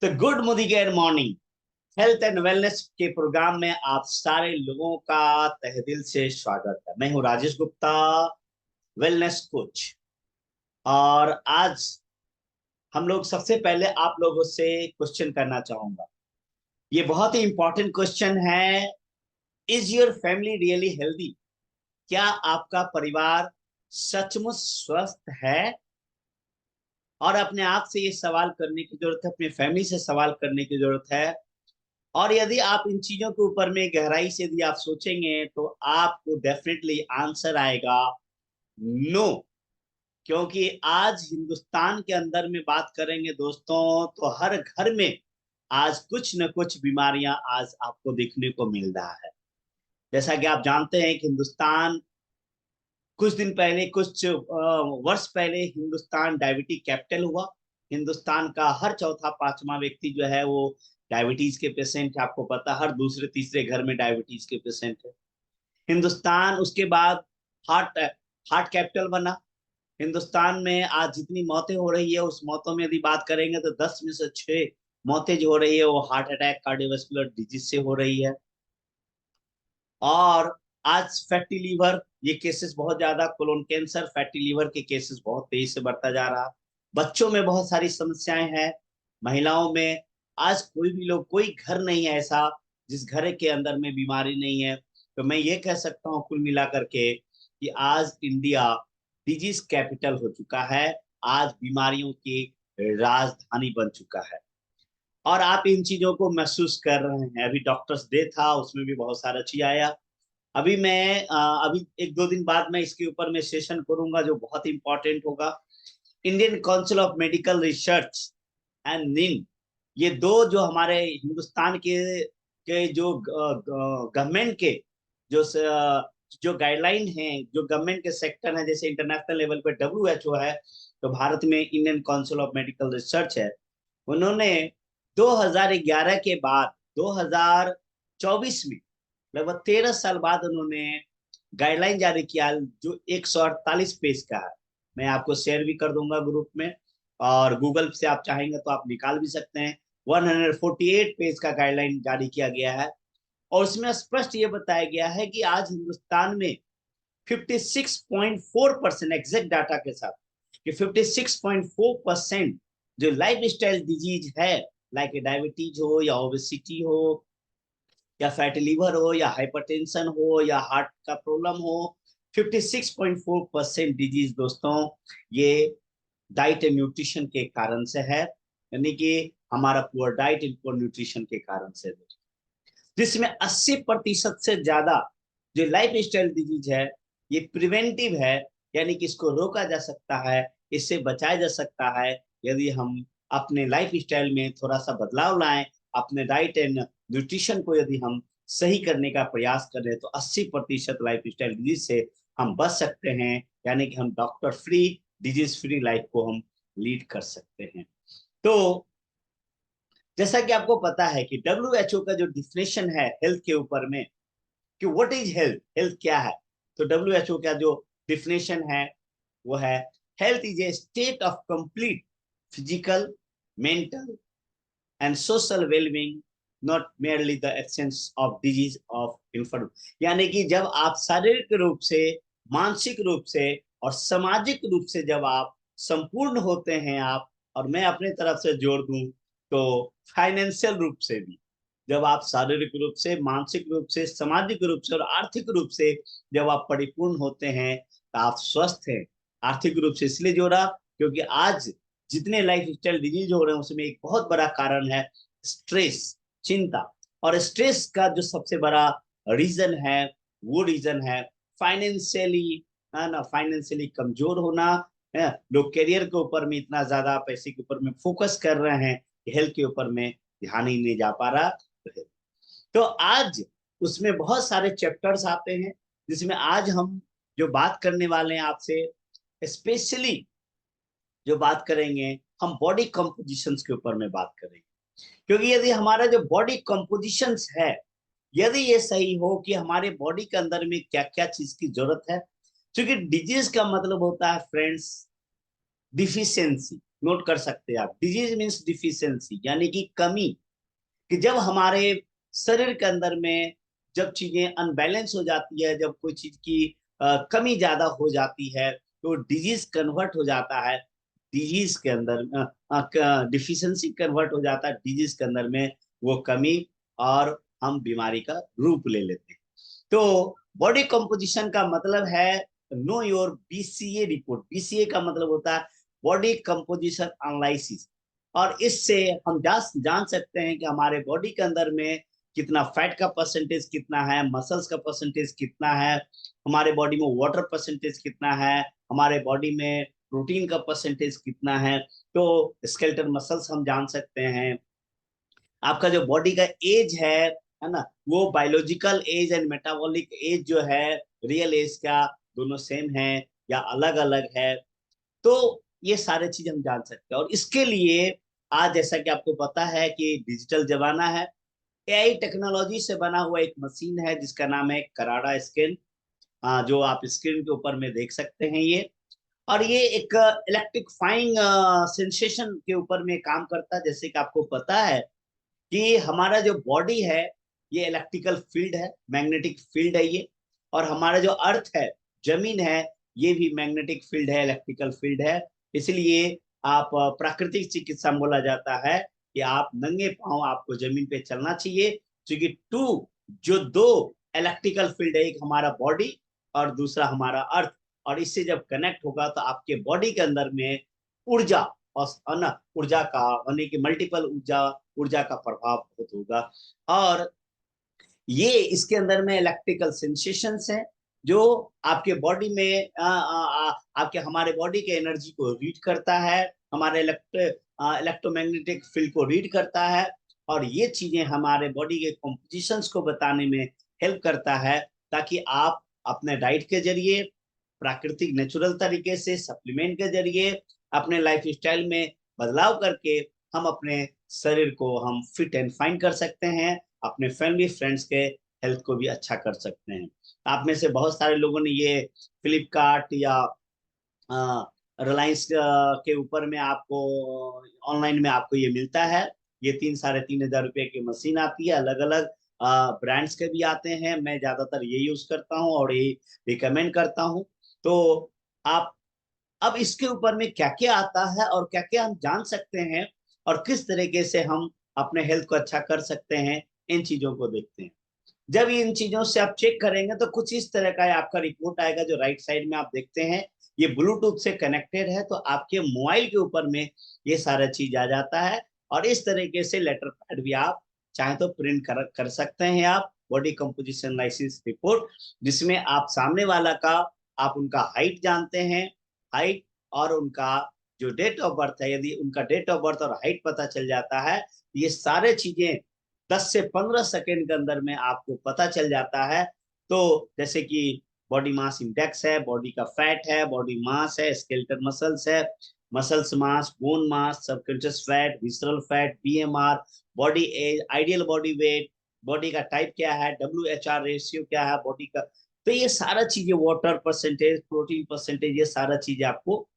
तो गुड मुदिगेर morning. Health and wellness के प्रोग्राम में आप सारे लोगों का तहे दिल से स्वागत है। मैं हूं राजेश गुप्ता, वेलनेस कोच। और आज हम लोग सबसे पहले आप लोगों से क्वेश्चन करना चाहूंगा। ये बहुत ही इंपॉर्टेंट क्वेश्चन है। Is your family really healthy? क्या आपका परिवार सचमुच स्वस्थ है? और अपने आप से ये सवाल करने की जरूरत है, अपने फैमिली से सवाल करने की जरूरत है। और यदि आप इन चीजों के ऊपर में गहराई से यदि आप सोचेंगे तो आपको डेफिनेटली आंसर आएगा नो। क्योंकि आज हिंदुस्तान के अंदर में बात करेंगे दोस्तों, तो हर घर में आज कुछ न कुछ बीमारियां आज आपको देखने को मिल रहा है। जैसा कि आप जानते हैं कि हिंदुस्तान कुछ दिन पहले, कुछ वर्ष पहले हिंदुस्तान डायबिटीज कैपिटल हुआ। हिंदुस्तान का हर चौथा पांचवा व्यक्ति जो है वो डायबिटीज के पेशेंट है। आपको पता है, हर दूसरे तीसरे घर में डायबिटीज के पेशेंट है हिंदुस्तान। उसके बाद हार्ट हार्ट कैपिटल बना। हिंदुस्तान में आज जितनी मौतें हो रही है, उस मौतों में यदि बात करेंगे तो 10 में से 6 मौतें जो हो रही है वो हार्ट अटैक, कार्डियोवास्कुलर डिजीज से हो रही है। और आज फैटी लीवर, ये केसेस बहुत ज्यादा, कोलोन कैंसर, फैटी लीवर के केसेस बहुत तेजी से बढ़ता जा रहा। बच्चों में बहुत सारी समस्याएं हैं, महिलाओं में। आज कोई भी लोग, कोई घर नहीं है ऐसा जिस घर के अंदर में बीमारी नहीं है। तो मैं ये कह सकता हूँ कुल मिलाकर के कि आज इंडिया डिजीज कैपिटल हो चुका है। आज बीमारियों की राजधानी बन चुका है। और आप इन चीजों को महसूस कर रहे हैं। अभी डॉक्टर्स डे था, उसमें भी बहुत सारा चीज आया। अभी मैं अभी एक दो दिन बाद मैं इसके ऊपर में सेशन करूंगा जो बहुत इंपॉर्टेंट होगा। Indian council of medical research and निम, ये दो जो हमारे हिंदुस्तान के जो गवर्नमेंट के जो जो गाइडलाइन है, जो गवर्नमेंट के सेक्टर है, जैसे इंटरनेशनल लेवल पे WHO है, तो भारत में Indian council of medical research है। उन्होंने 2011 के बाद 2024 में, लगभग 13 साल बाद, उन्होंने गाइडलाइन जारी किया जो 148 पेज का है। मैं आपको शेयर भी कर दूंगा ग्रुप में, और गूगल से आप चाहेंगे तो आप निकाल भी सकते हैं। 148 पेज का गाइडलाइन जारी किया गया है। और उसमें स्पष्ट ये बताया गया है कि आज हिंदुस्तान में 56.4%, एग्जैक्ट डाटा के साथ, कि 56.4% जो लाइफ स्टाइल डिजीज है, लाइक डायबिटीज हो या ओबेसिटी हो या फैटी लीवर हो या हाइपरटेंशन हो या हार्ट का प्रॉब्लम हो, 56.4% डिजीज दोस्तों, ये डाइट एंड न्यूट्रिशन के कारण से है। यानी कि हमारा poor diet and poor nutrition के कारण से, जिसमें 80% से ज्यादा जो लाइफ स्टाइल डिजीज है ये प्रिवेंटिव है। यानी कि इसको रोका जा सकता है, इससे बचाया जा सकता है यदि हम अपने लाइफ स्टाइल में थोड़ा सा बदलाव लाएं, अपने डाइट एंड न्यूट्रिशन को यदि हम सही करने का प्रयास करें तो 80% लाइफ स्टाइल डिजीज से हम बच सकते हैं। यानी कि हम doctor free, disease free life को हम लीड कर सकते हैं। तो जैसा कि आपको पता है कि WHO का जो डिफिनेशन है हेल्थ के ऊपर में, कि व्हाट इज हेल्थ, हेल्थ क्या है, तो WHO का जो डिफिनेशन है वो है, health is a state of complete physical, mental and social wellbeing, not merely the absence of disease of inform. यानी कि जब आप शारीरिक रूप से, मानसिक रूप से और सामाजिक रूप से जब आप संपूर्ण होते हैं आप, और मैं अपने तरफ से जोड़ दूं तो फाइनेंशियल रूप से भी, जब आप शारीरिक रूप से, मानसिक रूप से, सामाजिक रूप से और आर्थिक रूप से जब आप परिपूर्ण होते हैं तो आप स्वस्थ हैं। आर्थिक रूप से इसलिए जोड़ा क्योंकि आज जितने लाइफ स्टाइल डिजीज हो रहे हैं उसमें एक बहुत बड़ा कारण है स्ट्रेस, चिंता। और स्ट्रेस का जो सबसे बड़ा रीजन है, वो रीजन है फाइनेंशियली, है ना, फाइनेंशियली कमजोर होना है। लोग करियर के ऊपर में इतना ज्यादा, पैसे के ऊपर में फोकस कर रहे हैं, हेल्थ के ऊपर में ध्यान ही नहीं जा पा रहा है। तो आज उसमें बहुत सारे चैप्टर्स आते हैं, जिसमें आज हम जो बात करने वाले हैं आपसे, स्पेशली जो बात करेंगे, हम बॉडी कंपोजिशंस के ऊपर में बात करेंगे। क्योंकि यदि हमारा जो बॉडी कंपोजिशंस है, यदि ये सही हो कि हमारे बॉडी के अंदर में क्या क्या चीज की जरूरत है, क्योंकि डिजीज का मतलब होता है फ्रेंड्स डिफिशियंसी नोट कर सकते हैं आप। डिजीज मीन्स डिफिशियंसी, यानी कि कमी, कि जब हमारे शरीर के अंदर में जब चीजें अनबैलेंस हो जाती है, जब कोई चीज की कमी ज्यादा हो जाती है, तो डिजीज कन्वर्ट हो जाता है डिजीज के अंदर, डिफिशियंसी कन्वर्ट हो जाता है डिजीज के अंदर में, वो कमी, और हम बीमारी का रूप ले लेते हैं। तो बॉडी कंपोजिशन का मतलब है know your BCA report. BCA का मतलब होता है बॉडी कंपोजिशन एनालिसिस। और इससे हम जान सकते हैं कि हमारे बॉडी के अंदर में कितना फैट का परसेंटेज कितना है, मसल्स का परसेंटेज कितना है, हमारे बॉडी में वाटर परसेंटेज कितना है, हमारे बॉडी में प्रोटीन का परसेंटेज कितना है। तो स्केलेटल मसल्स हम जान सकते हैं। आपका जो बॉडी का एज है ना, वो biological age and metabolic age जो है, रियल एज का दोनों सेम है या अलग अलग है। तो ये सारे चीज हम जान सकते हैं। और इसके लिए आज जैसा कि आपको पता है कि डिजिटल जमाना है, एआई टेक्नोलॉजी से बना हुआ एक मशीन है जिसका नाम है कराडा स्कैन, जो आप स्क्रीन के ऊपर में देख सकते हैं ये। और ये एक इलेक्ट्रिफाइंग सेंसेशन के ऊपर में काम करता है। जैसे कि आपको पता है कि हमारा जो बॉडी है ये इलेक्ट्रिकल फील्ड है, मैग्नेटिक फील्ड है ये। और हमारा जो अर्थ है, जमीन है, ये भी मैग्नेटिक फील्ड है, इलेक्ट्रिकल फील्ड है। इसलिए आप प्राकृतिक चिकित्सा में बोला जाता है कि आप नंगे पांव आपको जमीन पे चलना चाहिए, क्योंकि जो दो इलेक्ट्रिकल फील्ड है, एक हमारा बॉडी और दूसरा हमारा अर्थ, और इससे जब कनेक्ट होगा तो आपके बॉडी के अंदर में ऊर्जा, और ना ऊर्जा का यानी कि मल्टीपल ऊर्जा ऊर्जा का प्रभाव बहुत होगा। और ये इसके अंदर में इलेक्ट्रिकल सेंसेशंस हैं जो आपके बॉडी में आपके हमारे बॉडी के एनर्जी को रीड करता है, हमारे इलेक्ट्रोमैग्नेटिक फील्ड को रीड करता है। और ये चीजें हमारे बॉडी के कॉम्पोजिशंस को बताने में हेल्प करता है, ताकि आप अपने डाइट के जरिए, प्राकृतिक नेचुरल तरीके से, सप्लीमेंट के जरिए, अपने लाइफ स्टाइल में बदलाव करके हम अपने शरीर को हम फिट एंड फाइन कर सकते हैं, अपने फैमिली फ्रेंड्स के हेल्थ को भी अच्छा कर सकते हैं। आप में से बहुत सारे लोगों ने ये फ्लिपकार्ट या रिलायंस के ऊपर में आपको ऑनलाइन में आपको ये मिलता है। ये 3 साढ़े 3 हजार रुपए की मशीन आती है, अलग अलग ब्रांड्स के भी आते हैं। मैं ज्यादातर ये यूज करता हूँ और ये रिकमेंड करता हूँ। तो आप अब इसके ऊपर में क्या क्या आता है और क्या क्या हम जान सकते हैं और किस तरीके से हम अपने हेल्थ को अच्छा कर सकते हैं, इन चीजों को देखते हैं। जब इन चीजों से आप चेक करेंगे तो कुछ इस तरह का आपका रिपोर्ट आएगा, जो राइट साइड में आप देखते हैं। ये ब्लूटूथ से कनेक्टेड है, तो आपके मोबाइल के ऊपर में ये सारा चीज आ जाता है। और इस तरीके से लेटर पैड भी आप चाहे तो प्रिंट कर सकते हैं आप, बॉडी कंपोजिशन एनालिसिस रिपोर्ट, जिसमें आप सामने वाला का आप उनका हाइट जानते हैं, हाइट और उनका जो डेट ऑफ बर्थ है, यदि उनका डेट ऑफ बर्थ और हाइट पता चल जाता है, ये सारे चीजें 10 से 15 सेकेंड के अंदर में आपको पता चल जाता है। तो जैसे कि बॉडी मास इंडेक्स है, बॉडी का फैट है, बॉडी मास है, स्केलेटल मसल्स है, muscles mass, bone mass, subconscious fat, visceral fat, BMR, body age, ideal body weight, body का टाइप क्या है, WHR रेशियो क्या है बॉडी का। तो ये सारा चीजें, वाटर परसेंटेज, प्रोटीन परसेंटेज, ये सारा चीज आपको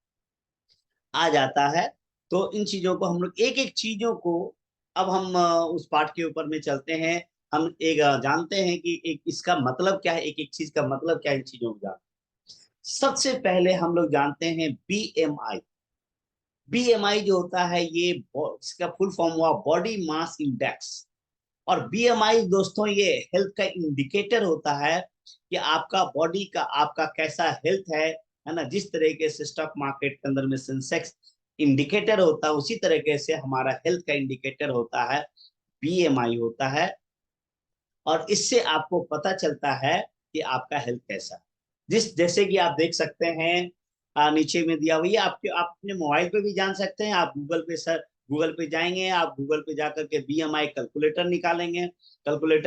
आ जाता है। तो इन चीजों को हम लोग एक एक चीजों को, अब हम उस पार्ट के ऊपर में चलते हैं। हम एक जानते हैं कि एक इसका मतलब क्या है, एक एक चीज का मतलब क्या है, इन चीजों को जानते हैं। सबसे पहले हम लोग जानते हैं बीएमआई। बीएमआई जो होता है ये इसका फुल फॉर्म हुआ बॉडी मास इंडेक्स। और बीएमआई दोस्तों ये हेल्थ का इंडिकेटर होता है कि आपका बॉडी का आपका कैसा हेल्थ है ना। जिस तरीके से स्टॉक मार्केट के अंदर में सेंसेक्स इंडिकेटर होता है, उसी तरीके से हमारा हेल्थ का इंडिकेटर होता है, बीएमआई होता है। और इससे आपको पता चलता है कि आपका हेल्थ कैसा है। जैसे कि आप देख सकते हैं, नीचे में दिया हुआ है, आपके आप अपने मोबाइल पे भी जान सकते हैं। आप गूगल पे जाएंगे, आप गूगल पे जाकर के बीएमआई कैलकुलेटर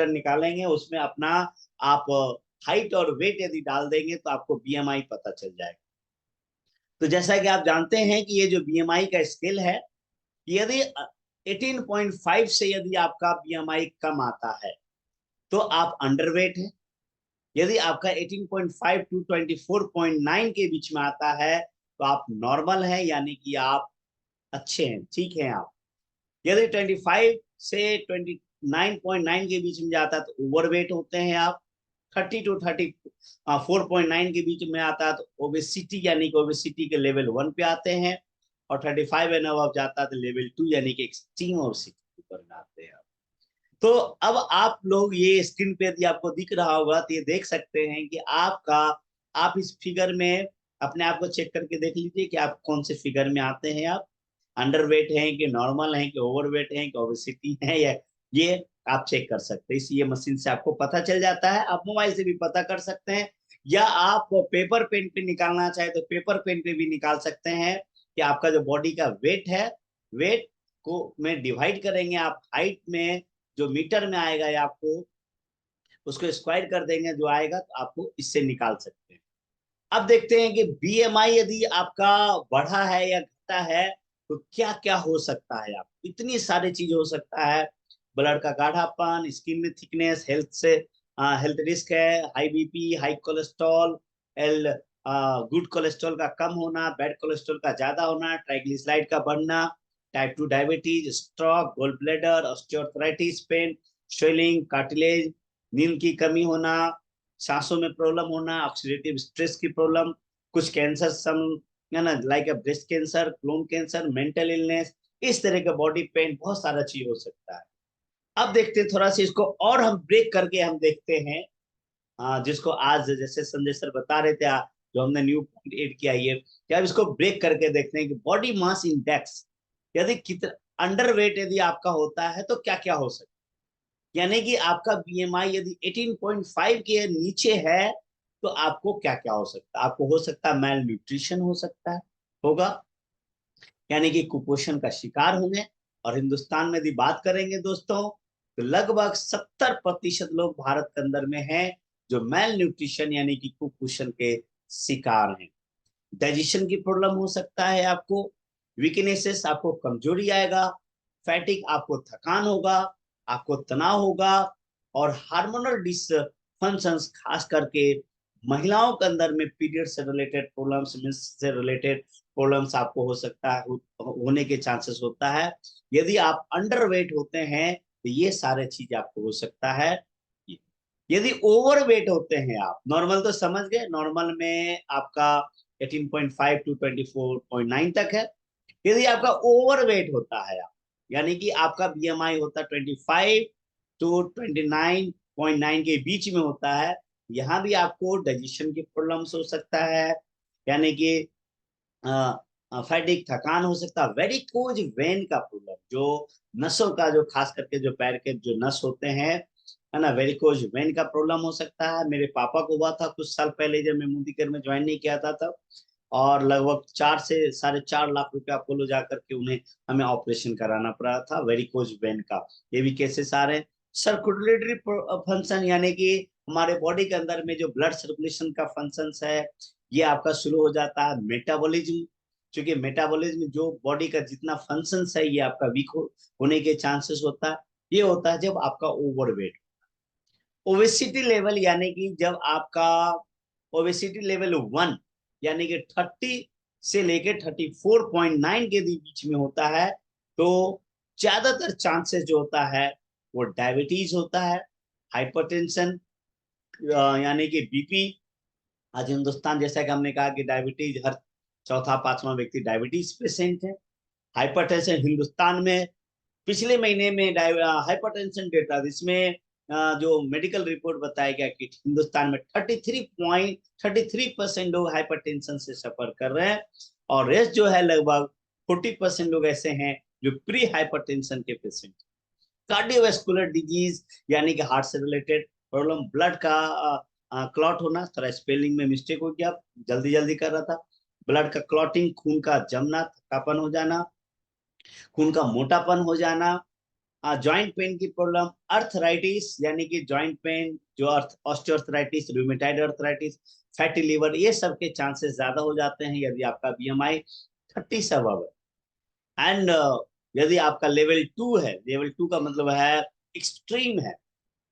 निकालेंगे, उसमें अपना आप हाइट और वेट यदि डाल देंगे तो आपको बीएमआई पता चल जाएगा। तो जैसा कि आप जानते हैं कि ये जो बीएमआई का स्केल है, यदि 18.5 से यदि आपका बीएमआई कम आता है तो आप अंडरवेट है। यदि आपका 18.5 टू 24.9 के बीच में आता है तो आप नॉर्मल हैं, यानी कि आप अच्छे हैं, ठीक हैं आप। यदि 25 से 29.9 के बीच में जाता है तो ओवरवेट होते हैं आप। 30 to 34.9 के बीच में आता है तो ओबेसिटी, यानी कि ओबेसिटी के लेवल 1 पे आते हैं। और 35 एंड अबव जाता है तो लेवल 2, यानी कि एक्सट्रीम ओबेसिटी पर आते हैं। तो अब आप लोग ये स्क्रीन पे यदि आपको दिख रहा होगा तो ये देख सकते हैं कि आप इस फिगर में अपने आप को चेक करके देख लीजिए कि आप कौन से फिगर में आते हैं। आप अंडरवेट हैं कि नॉर्मल हैं कि ओवरवेट हैं कि ओबेसिटी है, या ये आप चेक कर सकते हैं। इस ये मशीन से आपको पता चल जाता है। आप मोबाइल से भी पता कर सकते हैं, या आप पेपर पेन पे निकालना चाहे तो पेपर पेन पे भी निकाल सकते हैं कि आपका जो बॉडी का वेट है, वेट को में डिवाइड करेंगे आप हाइट में, जो मीटर में आएगा या आपको उसको स्क्वायर कर देंगे जो आएगा, तो आपको इससे निकाल सकते हैं। अब देखते हैं कि बीएमआई यदि आपका बढ़ा है या घटा है तो क्या क्या हो सकता है। आप इतनी सारी चीजें हो सकता है। ब्लड का गाढ़ापन, स्किन में थिकनेस, हेल्थ से हेल्थ रिस्क है, high BP, high cholesterol, L good cholesterol का कम होना, बैड कोलेस्ट्रॉल का ज्यादा होना, ट्राइग्लिसराइड का बढ़ना, type 2 diabetes, stroke, gall bladder, osteoarthritis, pain, swelling, cartilage, नींद की कमी होना, सांसों में प्रॉब्लम होना, ऑक्सीडेटिव स्ट्रेस की प्रॉब्लम, कुछ कैंसर, सम है ना, like breast cancer, colon cancer, mental illness, इस तरह का बॉडी पेन, बहुत सारा चीज हो सकता है। अब देखते हैं थोड़ा सा इसको और हम ब्रेक करके हम देखते हैं। जिसको आज जैसे संजय सर बता रहे थे, जो हमने न्यू पॉइंट एड किया है कि अब इसको ब्रेक करके देखते हैं कि बॉडी मास इंडेक्स यदि कितना अंडरवेट यदि आपका होता है तो क्या क्या हो सकता है। यानी कि आपका बीएमआई यदि 18.5 के नीचे है तो आपको क्या क्या हो सकता है। आपको हो सकता है मेल न्यूट्रिशन हो सकता है, होगा, यानी कि कुपोषण का शिकार होंगे। और हिंदुस्तान में यदि बात करेंगे दोस्तों, तो लगभग 70% लोग भारत के अंदर में हैं जो मेल न्यूट्रिशन यानी कि कुपोषण के शिकार हैं। डाइजेशन की प्रॉब्लम हो सकता है आपको, वीकनेसेस, आपको कमजोरी आएगा, फैटिक, आपको थकान होगा, आपको तनाव होगा, और हार्मोनल डिसफंक्शंस, खास करके महिलाओं के अंदर में पीरियड से रिलेटेड प्रॉब्लम्स, मेंस से रिलेटेड प्रॉब्लम्स आपको हो सकता है, होने के चांसेस होता है। यदि आप अंडरवेट होते हैं तो ये सारे चीज आपको हो सकता है। यदि ओवरवेट होते हैं आप, नॉर्मल तो समझ गए, नॉर्मल में आपका 18.5 टू 24.9 तक है। यदि आपका ओवरवेट होता है आप, यानी कि आपका बीएमआई होता है 25 टू 29.9 के बीच में होता है, यहाँ भी आपको डाइजेशन की प्रॉब्लम्स हो सकता है, यानी कि फैटिक, थकान हो सकता है, वेरिकोज वेन का प्रॉब्लम, जो नसों का, जो खास करके जो पैर के जो नस होते हैं, है ना, वेरिकोज वेन का प्रॉब्लम हो सकता है। मेरे पापा को हुआ था कुछ साल पहले जब मैं मोदीकर में ज्वाइन नहीं किया था तब, और लगभग 4 से 4.5 लाख रुपए अपोलो जा करके उन्हें हमें ऑपरेशन कराना पड़ा था वेरिकोज वेन का। ये भी केसेस आ रहे हैं। सर्कुलेटरी फंक्शन, यानी कि हमारे बॉडी के अंदर में जो ब्लड सर्कुलेशन का फंक्शन है, ये आपका स्लो हो जाता है। मेटाबॉलिज्म, क्योंकि मेटाबॉलिज्म जो बॉडी का जितना फंक्शन है ये आपका वीक होने के चांसेस होता है। ये होता है जब आपका ओवरवेट। ओबेसिटी लेवल, यानी कि जब आपका ओबेसिटी लेवल 1, यानी कि 30 से लेके 34.9 के बीच में होता है, तो ज्यादातर चांसेस जो होता है वो डायबिटीज होता है, हाइपरटेंशन, यानी कि बीपी। आज हिंदुस्तान, जैसा कि हमने कहा कि डायबिटीज, हर चौथा पांचवा व्यक्ति डायबिटीज पेशेंट है। हाइपरटेंशन हिंदुस्तान में पिछले महीने में हाइपरटेंशन डेटा, इसमें जो मेडिकल रिपोर्ट बताया गया कि हिंदुस्तान में 33% लोग हाइपरटेंशन से सफर कर रहे हैं, और रेस्ट जो है लगभग 40% लोग ऐसे हैं जो प्री हाइपरटेंशन के पेशेंट। कार्डियोवेस्कुलर डिजीज, यानी कि हार्ट से रिलेटेड प्रॉब्लम, ब्लड का क्लॉट होना, थोड़ा स्पेलिंग में मिस्टेक हो गया, जल्दी जल्दी कर रहा था। ब्लड का क्लॉटिंग, खून का जमना, थकापन हो जाना, खून का मोटापन हो जाना, जॉइंट पेन की प्रॉब्लम, अर्थराइटिस, यानी कि जॉइंट पेन, जो osteoarthritis, rheumatoid arthritis, fatty liver, ये सब के चांसेस ज्यादा हो जाते हैं यदि आपका बीएमआई 30 से अबव है। एंड यदि आपका लेवल 2 है, लेवल 2 का मतलब है एक्सट्रीम है,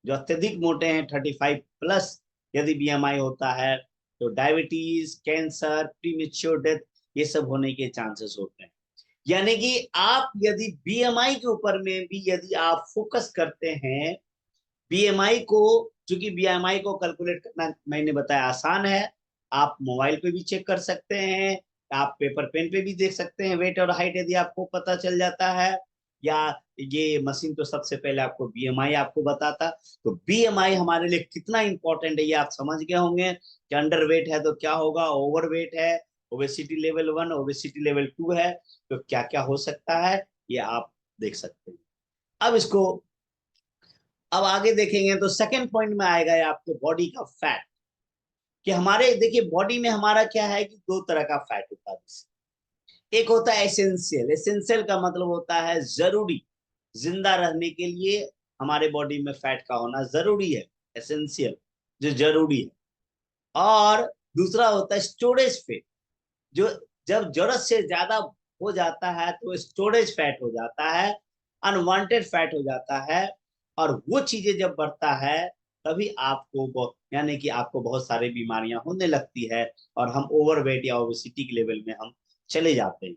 जो अत्यधिक मोटे हैं, 35+ यदि बीएमआई होता है, तो डायबिटीज, कैंसर, प्रीमेच्योर डेथ, ये सब होने के चांसेस होते हैं। यानी कि आप यदि बीएमआई के ऊपर में भी यदि आप फोकस करते हैं, बीएमआई को, चूंकि बीएमआई को कैलकुलेट करना मैंने बताया आसान है, आप मोबाइल पे भी चेक कर सकते हैं, आप पेपर पेन पे भी देख सकते हैं वेट और हाइट यदि आपको पता चल जाता है, या ये मशीन तो सबसे पहले आपको बीएमआई आपको बताता। तो बीएमआई हमारे लिए कितना इंपॉर्टेंट है ये आप समझ गए होंगे कि अंडर वेट है तो क्या होगा, ओवर वेट है, ओबेसिटी लेवल 1, ओबेसिटी लेवल 2 है, तो क्या क्या हो सकता है ये आप देख सकते हैं। अब इसको अब आगे देखेंगे तो सेकंड पॉइंट में आएगा ये आपके बॉडी का फैट, कि हमारे देखिए बॉडी में हमारा क्या है कि दो तरह का फैट होता है। एक होता है एसेंशियल, एसेंशियल का मतलब होता है जरूरी, जिंदा रहने के लिए हमारे बॉडी में फैट का होना जरूरी है, एसेंशियल जो जरूरी है। और दूसरा होता है स्टोरेज फैट, जो जब जरूरत से ज्यादा हो जाता है तो स्टोरेज फैट हो जाता है, अनवांटेड फैट हो जाता है, और वो चीजें जब बढ़ता है तभी आपको यानी कि आपको बहुत सारी बीमारियां होने लगती है, और हम ओवरवेट या ओबेसिटी के लेवल में हम चले जाते हैं।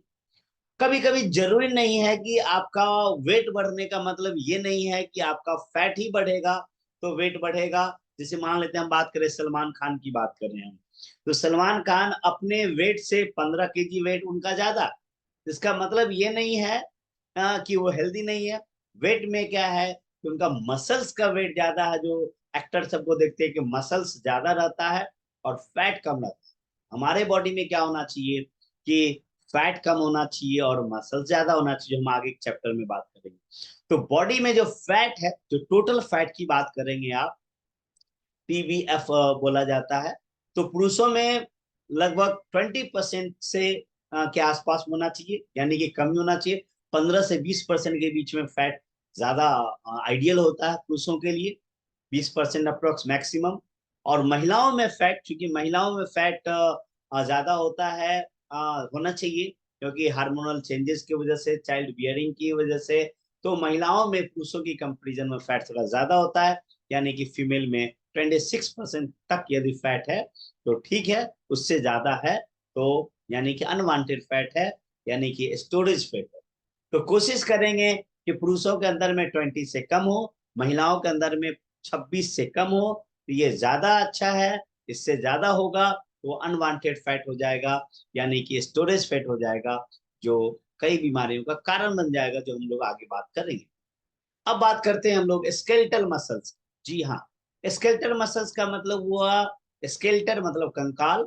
कभी कभी जरूरी नहीं है कि आपका वेट बढ़ने का मतलब ये नहीं है कि आपका फैट ही बढ़ेगा तो वेट बढ़ेगा। जैसे मान लेते हैं हम बात करें सलमान खान की बात कर रहे हैं, तो सलमान खान अपने वेट से 15 केजी वेट उनका ज्यादा, इसका मतलब ये नहीं है कि वो हेल्दी नहीं है। वेट में क्या है कि उनका मसल्स का वेट ज्यादा है, जो एक्टर सबको देखते हैं कि मसल्स ज्यादा रहता है और फैट कम रहता है। हमारे बॉडी में क्या होना चाहिए कि फैट कम होना चाहिए और मसल ज्यादा होना चाहिए, हम आगे एक चैप्टर में बात करेंगे। तो बॉडी में जो फैट है, जो टोटल फैट की बात करेंगे आप, पीवीएफ बोला जाता है, तो पुरुषों में लगभग 20% से के आसपास होना चाहिए, यानी कि कम होना चाहिए। 15 से 20% के बीच में फैट ज्यादा आइडियल होता है पुरुषों के लिए, 20% अप्रोक्स मैक्सिमम। और महिलाओं में फैट, क्योंकि महिलाओं में फैट ज्यादा होता है, होना चाहिए, क्योंकि हार्मोनल चेंजेस की वजह से, चाइल्ड बियरिंग की वजह से, तो महिलाओं में पुरुषों की कंपेरिजन में फैट थोड़ा ज्यादा होता है। यानी कि फीमेल में 26% तक यदि फैट है तो ठीक है, उससे ज्यादा है तो यानी कि अनवांटेड फैट है, यानी कि स्टोरेज फैट है। तो कोशिश करेंगे कि पुरुषों के अंदर में 20 से कम हो, महिलाओं के अंदर में 26 से कम हो, तो ये ज्यादा अच्छा है। इससे ज्यादा होगा तो अनवांटेड फैट हो जाएगा, यानी कि स्टोरेज फैट हो जाएगा, जो कई बीमारियों का कारण बन जाएगा, जो हम लोग आगे बात करेंगे। अब बात करते हैं हम लोग स्केलेटल मसल्स। जी हाँ, स्केलेटल मसल्स का मतलब हुआ, स्केलेटल मतलब कंकाल,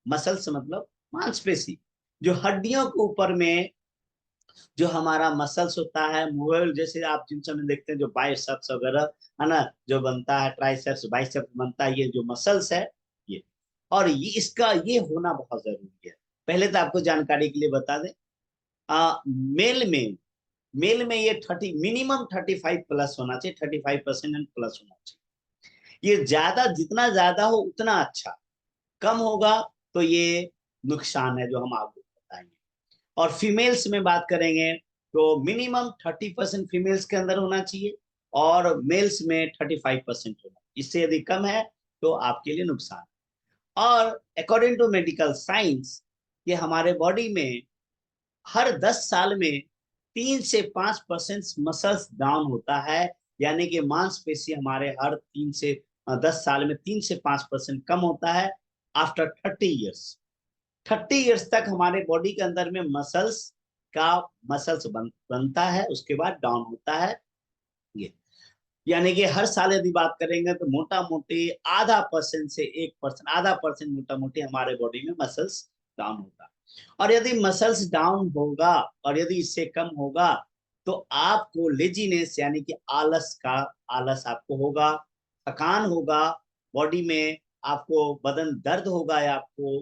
मसल्स मतलब मांसपेशी, जो हड्डियों के ऊपर में जो हमारा मसल्स होता है मूवेबल, जैसे आप जिन समय देखते हैं जो बाइसेप्स वगैरह है ना, जो बनता है ट्राइसेप्स बाइसेप्स बनता है, ये जो मसल्स है ये, और ये इसका ये होना बहुत जरूरी है। पहले तो आपको जानकारी के लिए बता दें, मेल में मेल में ये 35 प्लस होना चाहिए, 35% एंड प्लस होना चाहिए। ये ज्यादा, जितना ज्यादा हो उतना अच्छा, कम होगा तो ये नुकसान है, जो हम आपको बताएंगे। और फीमेल्स में बात करेंगे तो मिनिमम 30% फीमेल्स के अंदर होना चाहिए, और मेल्स में 35% होना, इससे यदि कम है तो आपके लिए नुकसान। और अकॉर्डिंग टू मेडिकल साइंस, ये हमारे बॉडी में हर 10 साल में 3 से 5% मसल्स डाउन होता है, यानी कि मांसपेशी हमारे हर 3 से 10 साल में 3 से 5% कम होता है। आफ्टर 30 ईयर्स, 30 ईयर्स तक हमारे बॉडी के अंदर में का मसल्स बनता है, उसके बाद डाउन होता है ये। यानी कि हर साल यदि बात करेंगे तो मोटा मोटी ½ % से 1%, ½ % मोटा मोटी हमारे बॉडी में मसल्स डाउन होगा। और यदि मसल्स डाउन होगा और यदि इससे कम होगा तो आपको लेजीनेस, यानी कि आलस आपको होगा, थकान होगा बॉडी में, आपको बदन दर्द होगा, या आपको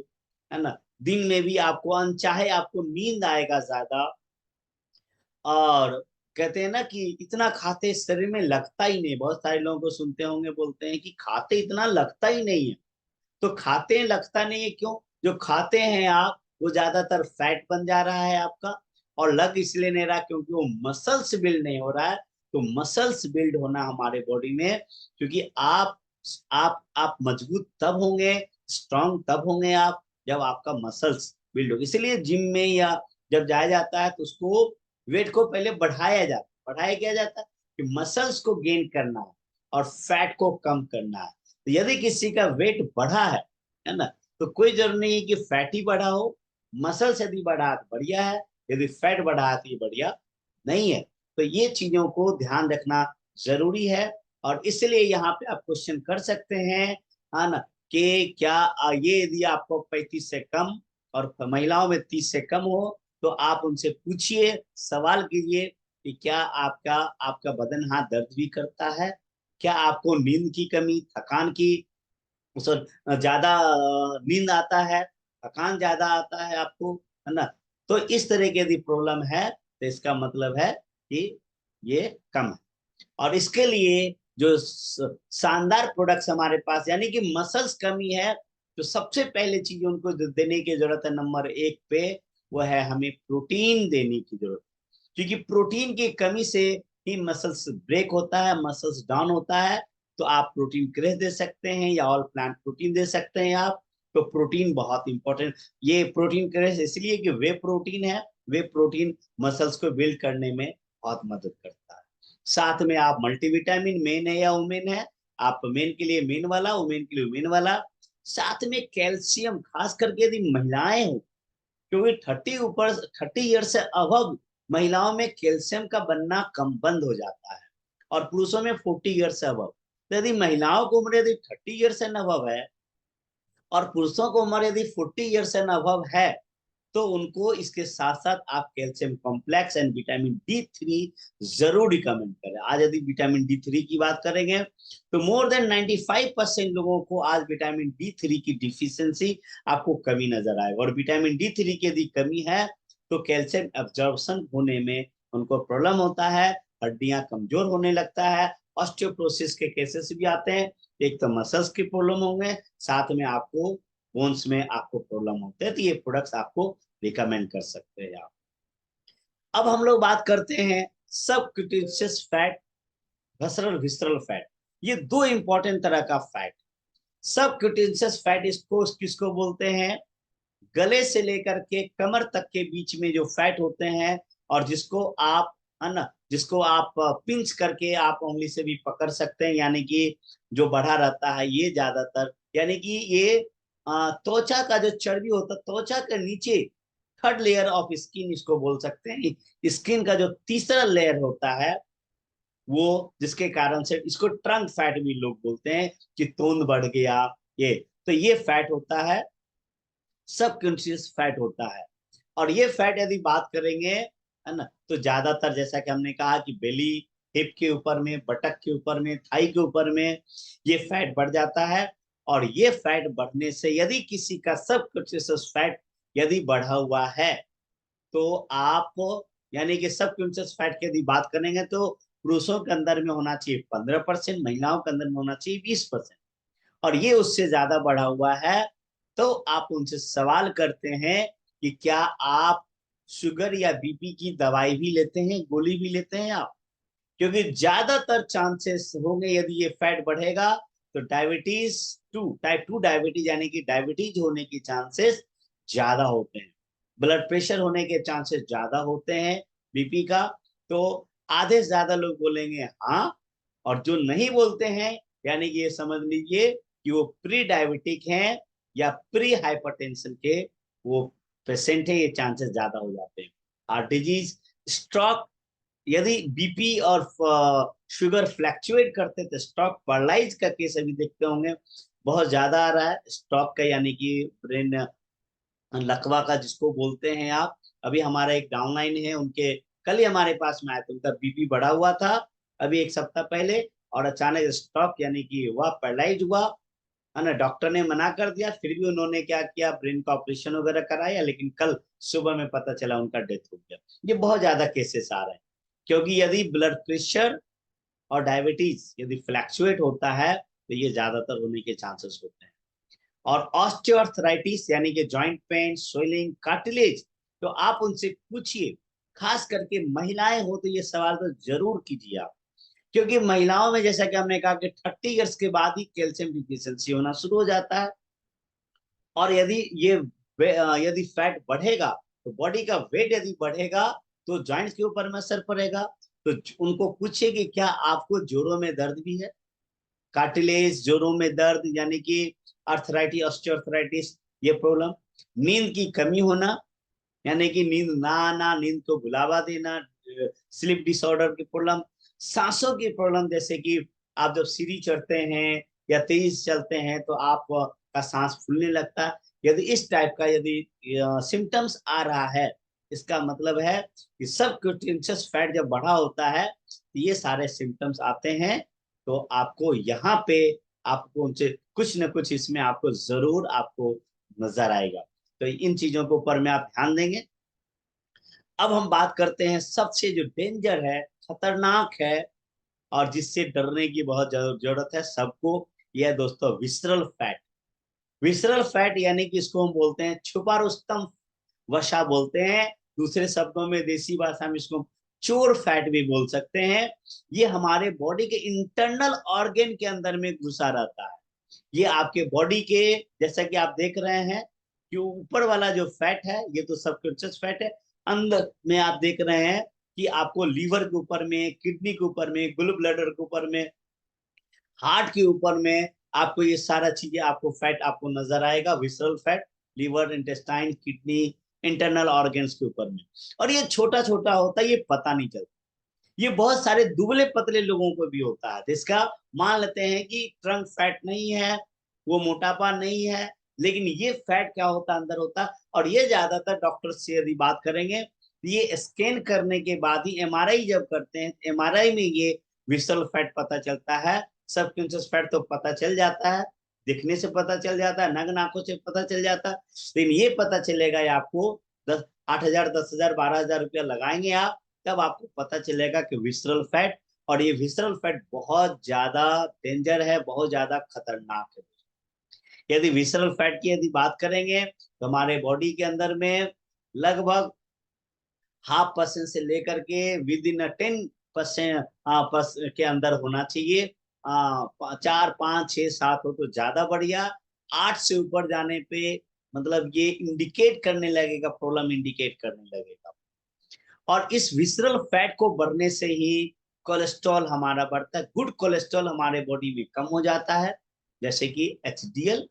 है ना, दिन में भी आपको अनचाहे आपको नींद आएगा ज्यादा। और कहते हैं ना कि इतना खाते शरीर में लगता ही नहीं, बहुत सारे लोगों को सुनते होंगे बोलते हैं कि खाते इतना लगता ही नहीं है। तो खाते हैं लगता नहीं है क्यों? जो खाते हैं आप वो ज्यादातर फैट बन जा रहा है आपका, और लग इसलिए नहीं रहा क्योंकि वो मसल्स बिल्ड नहीं हो रहा है। तो मसल्स बिल्ड होना हमारे बॉडी में, क्योंकि आप मजबूत तब होंगे, स्ट्रांग तब होंगे आप, जब आपका मसल्स बिल्ड होगी। इसलिए जिम में या जब जाया जाता है तो उसको वेट को पहले बढ़ाया जाता है। बढ़ाया क्या जाता है कि मसल्स को गेन करना है और फैट को कम करना है। तो यदि किसी का वेट बढ़ा है ना, तो कोई जरूरी नहीं है कि फैट ही बढ़ा हो। मसल्स यदि बढ़ा तो बढ़िया है, यदि फैट बढ़ा तो ये बढ़िया नहीं है। तो ये चीजों को ध्यान रखना जरूरी है। और इसलिए यहाँ पे आप क्वेश्चन कर सकते हैं, है ना, कि क्या ये यदि आपको 35 से कम और महिलाओं में 30 से कम हो तो आप उनसे पूछिए, सवाल कीजिए कि क्या आपका आपका बदन हाथ दर्द भी करता है, क्या आपको नींद की कमी, थकान की ज्यादा नींद आता है, थकान ज्यादा आता है आपको, है ना। तो इस तरह की यदि प्रॉब्लम है तो इसका मतलब है कि ये कम है। और इसके लिए जो शानदार प्रोडक्ट्स हमारे पास, यानी कि मसल्स कमी है, तो सबसे पहले चीज उनको जो देने की जरूरत है नंबर एक पे, वो है हमें प्रोटीन देने की जरूरत। क्योंकि प्रोटीन की कमी से ही मसल्स ब्रेक होता है, मसल्स डाउन होता है। तो आप प्रोटीन क्रेश दे सकते हैं या ऑल प्लांट प्रोटीन दे सकते हैं आप। तो प्रोटीन बहुत इंपॉर्टेंट। ये प्रोटीन क्रेश इसलिए कि वे प्रोटीन है, वे प्रोटीन मसल्स को बिल्ड करने में बहुत मदद करता है। साथ में आप मल्टीविटामिन, मेन है या वुमेन है, आप मेन के लिए मेन वाला, वुमेन के लिए वुमेन वाला। साथ में कैल्शियम, खास करके यदि महिलाएं हो, क्योंकि 30 ईयर से अबव महिलाओं में कैल्शियम का बनना कम बंद हो जाता है, और पुरुषों में 40 ईयर से अबव। तो यदि महिलाओं की उम्र यदि 30 ईयर से अबव है और पुरुषों की उम्र यदि 40 ईयर से अबव है, तो उनको इसके साथ साथ आप calcium complex and vitamin D3 जरूर रिकमेंड करें। आज यदि विटामिन D3 की बात करेंगे तो मोर देन 95% लोगों को आज विटामिन D3 की डिफिशियंसी, आपको कमी नजर आएगा। और विटामिन D3 की यदि कमी है तो कैल्शियम एब्जॉर्प्शन होने में उनको प्रॉब्लम होता है, हड्डियां कमजोर होने लगता है, ऑस्टियोपोरोसिस के केसेस भी आते हैं। एक तो मसल्स की प्रॉब्लम होंगे, साथ में आपको बोन्स में आपको प्रॉब्लम होते हैं। तो ये प्रोडक्ट्स आपको रिकमेंड कर सकते हैं आप। अब हम लोग बात करते हैं subcutaneous fat, visceral visceral fat. ये दो इंपॉर्टेंट तरह का फैट। सबक्यूटेनियस फैट इसको किसको बोलते हैं? गले से लेकर के कमर तक के बीच में जो फैट होते हैं, और जिसको आप, है ना, जिसको आप पिंच करके आप उंगली से भी पकड़ सकते हैं, यानी कि जो बढ़ा रहता है ये ज्यादातर, यानी कि ये त्वचा का जो चर्बी होता है, त्वचा के नीचे थर्ड लेयर ऑफ स्किन इसको बोल सकते हैं। स्किन का जो तीसरा लेयर होता है, वो जिसके कारण से इसको ट्रंक फैट भी लोग बोलते हैं कि तोंद बढ़ गया ये। तो ये फैट होता है, सबकॉन्शियस फैट होता है। और ये फैट यदि बात करेंगे, है ना, तो ज्यादातर जैसा कि हमने कहा कि बेली, हिप के ऊपर में, बटक के ऊपर में, थाई के ऊपर में ये फैट बढ़ जाता है। और ये फैट बढ़ने से यदि किसी का सबकॉन्शियस फैट यदि बढ़ा हुआ है, तो आप, यानी कि सबकॉन्शियस फैट की यदि बात करेंगे तो पुरुषों के अंदर में होना चाहिए 15%, महिलाओं के अंदर में होना चाहिए 20%। और ये उससे ज्यादा बढ़ा हुआ है, तो आप उनसे सवाल करते हैं कि क्या आप शुगर या बीपी की दवाई भी लेते हैं, गोली भी लेते हैं आप? क्योंकि ज्यादातर चांसेस होंगे यदि ये फैट बढ़ेगा तो डायबिटीज टू, टाइप 2 डायबिटीज, यानी कि डायबिटीज होने की चांसेस ज्यादा होते हैं, ब्लड प्रेशर होने के चांसेस ज्यादा होते हैं, बीपी का। तो आधे से ज्यादा लोग बोलेंगे हाँ, और जो नहीं बोलते हैं, यानी कि ये समझ लीजिए कि वो प्री डायबिटिक हैं या प्री हाइपरटेंशन के वो पेशेंट है, ये चांसेस ज्यादा हो जाते हैं। हार्ट डिजीज, स्ट्रोक, यदि बीपी और शुगर फ्लैक्चुएट करते तो स्ट्रोक पैरालाइज का केस अभी देखते होंगे बहुत ज्यादा आ रहा है। स्ट्रोक का यानी कि ब्रेन लकवा का जिसको बोलते हैं आप। अभी हमारा एक डाउनलाइन है उनके, कल ही हमारे पास में आया था, उनका बीपी बढ़ा हुआ था अभी एक सप्ताह पहले, और अचानक स्ट्रोक यानी कि वह पैरालाइज हुआ, है ना। डॉक्टर ने मना कर दिया, फिर भी उन्होंने क्या किया, ब्रेन का ऑपरेशन वगैरह कराया, लेकिन कल सुबह में पता चला उनका डेथ हो गया। ये बहुत ज्यादा केसेस आ रहे हैं, क्योंकि यदि ब्लड प्रेशर और डायबिटीज यदि फ्लैक्चुएट होता है तो ये ज्यादातर होने के चांसेस होते हैं। और ऑस्टियोआर्थराइटिस यानी कि जॉइंट पेन, स्वेलिंग, कार्टिलेज, तो आप उनसे पूछिए। खास करके महिलाएं हो तो ये सवाल तो जरूर कीजिए आप, क्योंकि महिलाओं में जैसा कि हमने कहा कि 30 ईयर्स के बाद ही कैल्शियम डिफिशियंसी होना शुरू हो जाता है। और यदि ये यदि फैट बढ़ेगा तो बॉडी का वेट यदि बढ़ेगा तो जॉइंट्स के ऊपर में असर पड़ेगा। तो उनको पूछिए कि क्या आपको जोड़ों में दर्द भी है, कार्टिलेज, जोड़ों में दर्द यानी कि अर्थराइटिस, ऑस्टियोआर्थराइटिस, ये प्रॉब्लम, नींद की कमी होना यानी कि नींद ना आना, नींद को बुलावा देना, स्लीप डिसऑर्डर की प्रॉब्लम, सांसों की प्रॉब्लम, जैसे कि आप जब सीढ़ी चढ़ते हैं या तेज चलते हैं तो आप का सांस फूलने लगता है। यदि इस टाइप का यदि सिम्टम्स आ रहा है, इसका मतलब है कि सब क्यूटेनियस फैट जब बढ़ा होता है तो ये सारे सिम्टम्स आते हैं। तो आपको यहाँ पे आपको उनसे कुछ न कुछ इसमें आपको जरूर आपको नजर आएगा। तो इन चीजों के ऊपर में आप ध्यान देंगे। अब हम बात करते हैं सबसे जो डेंजर है, खतरनाक है और जिससे डरने की बहुत जरूरत है सबको, यह है दोस्तों विसरल फैट। विसरल फैट यानी कि इसको हम बोलते हैं छुपा रुस्तम वसा बोलते हैं, दूसरे शब्दों में देसी भाषा में इसको चोर फैट भी बोल सकते हैं। ये हमारे बॉडी के इंटरनल ऑर्गन के अंदर में घुसा रहता है। ये आपके बॉडी के, जैसा कि आप देख रहे हैं कि ऊपर वाला जो फैट है ये तो सबकॉन्शियस फैट है, अंदर में आप देख रहे हैं कि आपको लीवर के ऊपर में, किडनी के ऊपर में, गुल ब्लैडर के ऊपर में, हार्ट के ऊपर में आपको ये सारा चीजें आपको फैट आपको नजर आएगा, visceral fat, liver, intestine, kidney, internal organs के ऊपर में। और ये छोटा छोटा होता है, ये पता नहीं चलता। ये बहुत सारे दुबले पतले लोगों को भी होता है, जिसका मान लेते हैं कि ट्रंक फैट नहीं है, वो मोटापा नहीं है, लेकिन ये फैट क्या होता है, अंदर होता है। और ये ज्यादातर डॉक्टर से यदि बात करेंगे, ये स्कैन करने के बाद ही, एमआरआई जब करते हैं, एमआरआई में ये विसरल फैट पता चलता है। सबकॉन्शियस फैट तो पता चल जाता है, दिखने से पता चल जाता है, नग्न आंखों से पता चल जाता है, लेकिन ये पता चलेगा ये आपको 8,000, 10,000, 12,000 रुपया लगाएंगे आप, तब आपको पता चलेगा कि विसरल फैट। और ये विसरल फैट बहुत ज्यादा डेंजर है, बहुत ज्यादा खतरनाक है। यदि विसरल फैट की यदि बात करेंगे तो हमारे बॉडी के अंदर में लगभग 0.5% से लेकर के विद इन 10% के अंदर होना चाहिए। 4, 5, 6, 7 हो तो ज्यादा बढ़िया, 8 से ऊपर जाने पे मतलब ये इंडिकेट करने लगेगा, प्रॉब्लम इंडिकेट करने लगेगा। और इस विसरल फैट को बढ़ने से ही कोलेस्ट्रॉल हमारा बढ़ता है, गुड कोलेस्ट्रॉल हमारे बॉडी में कम हो जाता है, जैसे कि एचडीएल।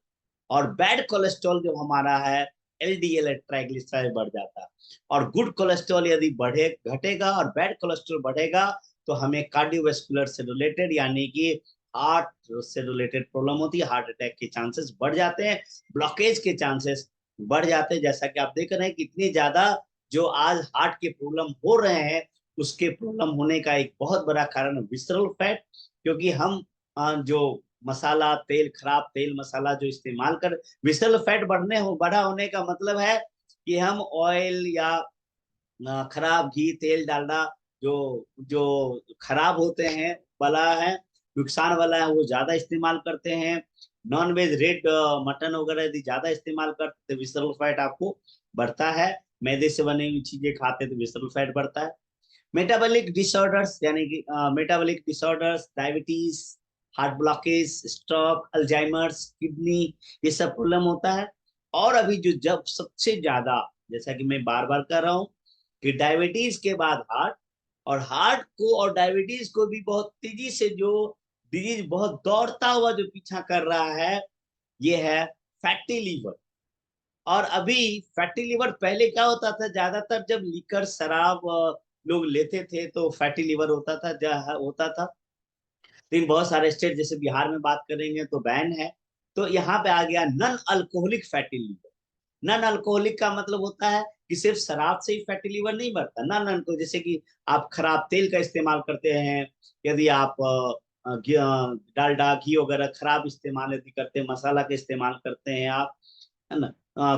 और बैड कोलेस्ट्रॉल जो हमारा है, एलडीएल, ट्राइग्लिसराइड, बढ़ जाता है। और गुड कोलेस्ट्रॉल यदि बढ़े घटेगा और बैड कोलेस्ट्रॉल बढ़ेगा तो हमें कार्डियोवास्कुलर से रिलेटेड यानी कि हार्ट से रिलेटेड प्रॉब्लम होती है, हार्ट अटैक के चांसेस बढ़ जाते हैं, ब्लॉकेज के चांसेस बढ़ जाते हैं। जैसा कि आप देख रहे हैं कितनी ज्यादा जो आज हार्ट के प्रॉब्लम हो रहे हैं, उसके प्रॉब्लम होने का एक बहुत बड़ा कारण विसरल फैट। क्योंकि हम जो मसाला, तेल, खराब तेल मसाला जो इस्तेमाल कर, विसरल फैट बढ़ा होने का मतलब है कि हम ऑयल या खराब घी, तेल, डालडा जो जो खराब होते हैं वाला है, नुकसान वाला है, वो ज्यादा इस्तेमाल करते हैं। नॉन वेज, रेड मटन वगैरह यदि ज्यादा इस्तेमाल करते तो विसरल फैट आपको बढ़ता है। मैदे से बनी हुई चीजें खाते तो विसरल फैट बढ़ता है। मेटाबॉलिक डिसऑर्डर्स यानी कि metabolic disorders, diabetes, heart blockage, stroke, Alzheimer's, kidney, ये सब प्रॉब्लम होता है। और अभी जो जब सबसे ज्यादा, जैसा कि मैं बार बार कर रहा हूँ कि डायबिटीज के बाद हार्ट, और हार्ट को और डायबिटीज को भी बहुत तेजी से जो डिजीज बहुत दौड़ता हुआ जो पीछा कर रहा है, ये है फैटी लीवर। और अभी फैटी लिवर, पहले क्या होता था, ज्यादातर जब लीकर शराब लोग लेते थे तो फैटी लिवर होता था। लेकिन बहुत सारे स्टेट जैसे बिहार में बात करेंगे तो बैन है। तो यहाँ पे आ गया non alcoholic fatty liver. Non alcoholic का मतलब होता है कि सिर्फ शराब से ही फैटी लिवर नहीं बढ़ता। नॉन अल्कोहलिक जैसे कि आप खराब तेल का इस्तेमाल करते हैं, यदि आप डालडा, घी वगैरह खराब इस्तेमाल यदि करते हैं, मसाला का इस्तेमाल करते हैं आप, है ना,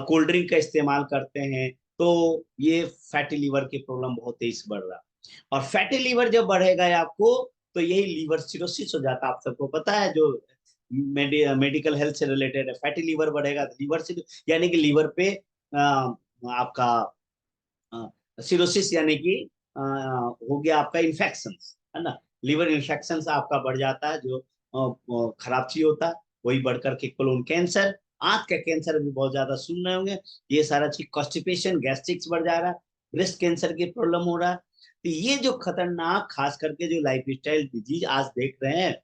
कोल्ड ड्रिंक का इस्तेमाल करते हैं, तो ये फैटी लीवर की प्रॉब्लम बहुत तेज बढ़ रहा है। और फैटी लीवर जब बढ़ेगा आपको तो यही लीवर सिरोसिस हो जाता है। आप सबको पता है, जो मेडिकल हेल्थ से रिलेटेड है, फैटी लीवर बढ़ेगा तो लीवर सिरोसिस यानी कि लीवर पे आपका सिरोसिस यानी कि हो गया आपका इन्फेक्शन, है ना, लिवर इन्फेक्शन आपका बढ़ जाता है, जो खराब चीज होता है, वही बढ़कर के कोलोन कैंसर, आंत का कैंसर भी बहुत ज्यादा सुन रहे होंगे, ये सारा चीज, कॉन्स्टिपेशन, गैस्ट्रिक्स बढ़ जा रहा है, ब्रेस्ट कैंसर की प्रॉब्लम हो रहा है। तो ये जो खतरनाक खास करके जो लाइफस्टाइल डिजीज आज देख रहे हैं,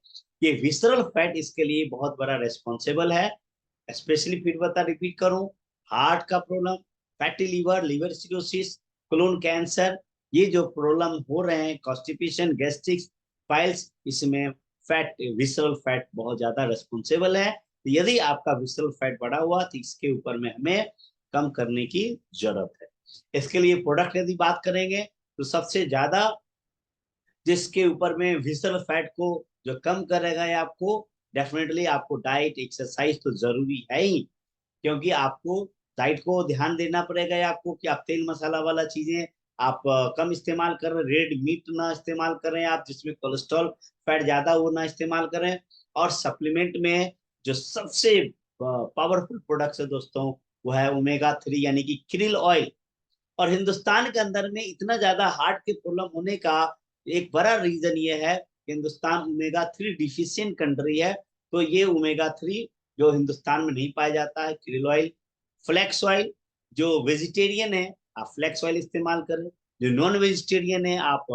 ये विसरल फैट इसके लिए बहुत बड़ा रेस्पॉन्सिबल है। स्पेशली फिर बता रिपीट करूं, हार्ट का problem, fatty liver, liver cirrhosis, colon cancer, ये जो प्रॉब्लम हो रहे हैं, कॉन्स्टिपेशन, गैस्ट्रिक्स, पाइल्स, इसमें फैट, विसरल फैट बहुत ज्यादा रेस्पॉन्सिबल है। तो यदि आपका विसरल फैट बढ़ा हुआ तो इसके ऊपर में हमें कम करने की जरूरत है। इसके लिए प्रोडक्ट यदि बात करेंगे तो सबसे ज्यादा जिसके ऊपर में विसरल फैट को जो कम करेगा, ये आपको डेफिनेटली आपको डाइट, एक्सरसाइज तो जरूरी है ही, क्योंकि आपको डाइट को ध्यान देना पड़ेगा या आपको कि आप तेल मसाला वाला चीजें आप कम इस्तेमाल करें, रेड मीट ना इस्तेमाल करें आप, जिसमें कोलेस्ट्रॉल फैट ज्यादा वो ना इस्तेमाल करें। और सप्लीमेंट में जो सबसे पावरफुल प्रोडक्ट है दोस्तों, वो है ओमेगा 3 यानी कि krill ऑयल। और हिंदुस्तान के अंदर में इतना ज्यादा हार्ट की प्रॉब्लम होने का एक बड़ा रीजन ये है कि हिंदुस्तान ओमेगा 3 डिफिशियंट कंट्री है। तो ये ओमेगा 3 जो हिंदुस्तान में नहीं पाया जाता है, krill ऑयल, फ्लैक्स ऑयल, जो वेजिटेरियन है आप फ्लैक्स ऑयल इस्तेमाल करें, जो नॉन वेजिटेरियन है आप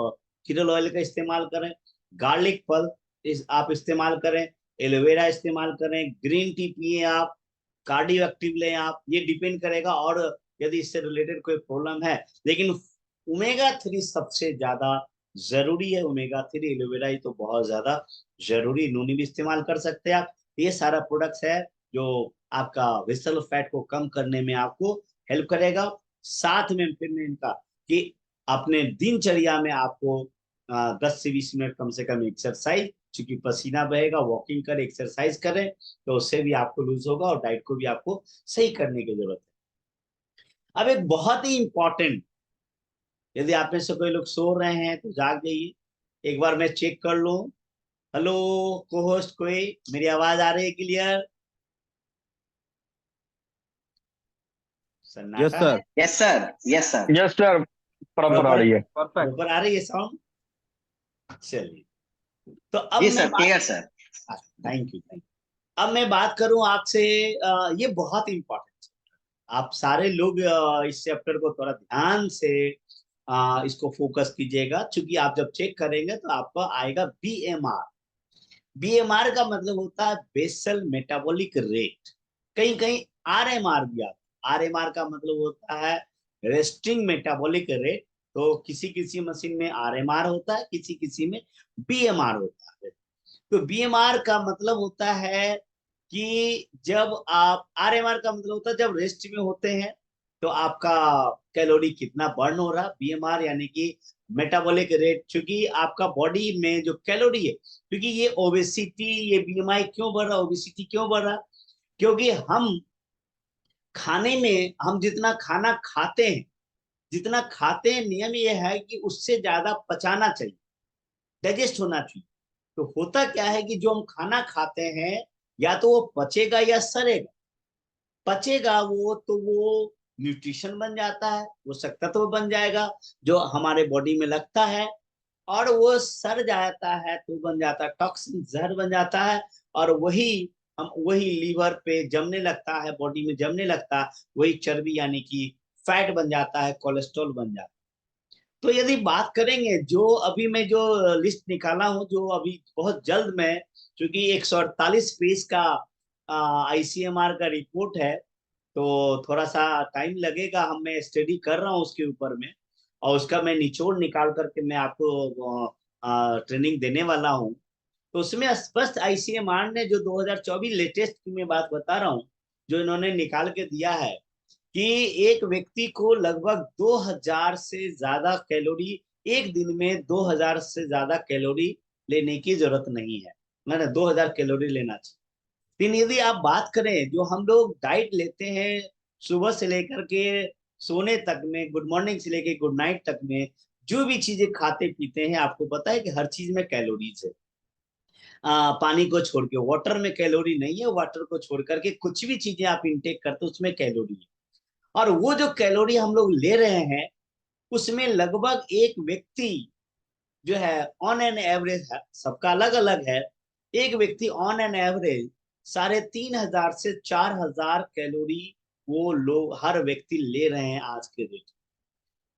krill ऑयल का इस्तेमाल करें, गार्लिक फल आप इस्तेमाल करें, एलोवेरा इस्तेमाल करें, ग्रीन टी पिए आप, कार्डियो एक्टिव लें आप, ये डिपेंड करेगा। और यदि इससे रिलेटेड कोई प्रॉब्लम है, लेकिन ओमेगा 3 सबसे ज्यादा जरूरी है। ओमेगा 3 एलोवेरा ही तो बहुत ज्यादा जरूरी, नूनी भी इस्तेमाल कर सकते हैं आप। ये सारा प्रोडक्ट्स है जो आपका विसरल फैट को कम करने में आपको हेल्प करेगा। साथ में फिर मैं इनका कि अपने दिनचर्या में आपको 10 से 20 मिनट कम से कम एक्सरसाइज, क्योंकि पसीना बहेगा, वॉकिंग करें, एक्सरसाइज करें, तो उससे भी आपको लूज होगा और डाइट को भी आपको सही करने की जरूरत है। अब एक बहुत ही इंपॉर्टेंट, यदि आप में से कोई लोग सो रहे हैं तो जाग जाइए, एक बार मैं चेक कर लूं। हेलो को होस्ट, कोई मेरी आवाज आ रही है क्लियर? यस सन्नाटा है। Sir. Yes sir, yes sir. Yes sir, बराबर आ प्रॉपर, रही है। परफेक्ट। प्रॉपर आ रही है साउंड? चलिए, तो अब जी मैं सर, बात, clear sir. Thank you, thank you. अब मैं बात करूं आपसे, ये बहुत इंपॉर्टेंट, आप सारे लोग इस चैप्टर को थोड़ा ध्यान से इसको फोकस कीजिएगा, क्योंकि आप जब चेक करेंगे तो आपको आएगा बीएमआर। बीएमआर का मतलब होता है बेसल मेटाबॉलिक रेट, कहीं कहीं आरएमआर भी आता है। आरएमआर का मतलब होता है रेस्टिंग मेटाबॉलिक रेट। तो किसी किसी मशीन में आरएमआर होता है, किसी किसी में बीएमआर होता है। तो बीएमआर का मतलब होता है कि जब आप, आरएमआर का मतलब होता है जब रेस्ट में होते हैं तो आपका कैलोरी कितना बर्न हो रहा, बीएमआर यानी कि मेटाबॉलिक रेट, क्योंकि आपका बॉडी में जो कैलोरी है, क्योंकि ये ओबेसिटी, ये बीएमआई क्यों बढ़ रहा, ओबेसिटी क्यों बढ़ रहा, क्योंकि हम खाने में, हम जितना खाना खाते हैं, जितना खाते हैं, नियम ये है कि उससे ज्यादा पचाना चाहिए, डाइजेस्ट होना चाहिए। तो होता क्या है कि जो हम खाना खाते हैं, या तो वो पचेगा या सड़ेगा। पचेगा वो तो वो न्यूट्रिशन बन जाता है, वो पोषक तत्व बन जाएगा जो हमारे बॉडी में लगता है। और वो सड़ जाता है तो बन जाता है टॉक्सिन, जहर बन जाता है। और वही हम, वही लीवर पे जमने लगता है, बॉडी में जमने लगता है, वही चर्बी यानी कि फैट बन जाता है, कोलेस्ट्रॉल बन जाता है। तो यदि बात करेंगे, जो अभी मैं जो लिस्ट निकाला हूं, जो अभी बहुत जल्द में, क्योंकि 148 पेज का आईसीएमआर का रिपोर्ट है, तो थोड़ा सा टाइम लगेगा, हम मैं स्टडी कर रहा हूँ उसके ऊपर में, और उसका मैं निचोड़ निकाल करके मैं आपको ट्रेनिंग देने वाला हूँ। तो उसमें स्पष्ट आईसीएमआर ने जो 2024 लेटेस्ट की मैं बात बता रहा हूँ, जो इन्होंने निकाल के दिया है कि एक व्यक्ति को लगभग 2000 से ज्यादा कैलोरी, एक दिन में 2000 से ज्यादा कैलोरी लेने की जरूरत नहीं है, मैंने 2000 कैलोरी लेना चाहिए। लेकिन यदि आप बात करें, जो हम लोग डाइट लेते हैं सुबह से लेकर के सोने तक में, गुड मॉर्निंग से लेकर गुड नाइट तक में, जो भी चीजें खाते पीते हैं, आपको पता है कि हर चीज में कैलोरीज है। पानी को छोड़ के, वाटर में कैलोरी नहीं है, वाटर को छोड़ करके कुछ भी चीजें आप इंटेक करते हो उसमें कैलोरी है। और वो जो कैलोरी हम लोग ले रहे हैं, उसमें लगभग एक व्यक्ति जो है ऑन एन एवरेज है, सबका अलग अलग है, एक व्यक्ति ऑन एन एवरेज 3,500 से 4,000 कैलोरी वो लोग हर व्यक्ति ले रहे हैं आज के डेट।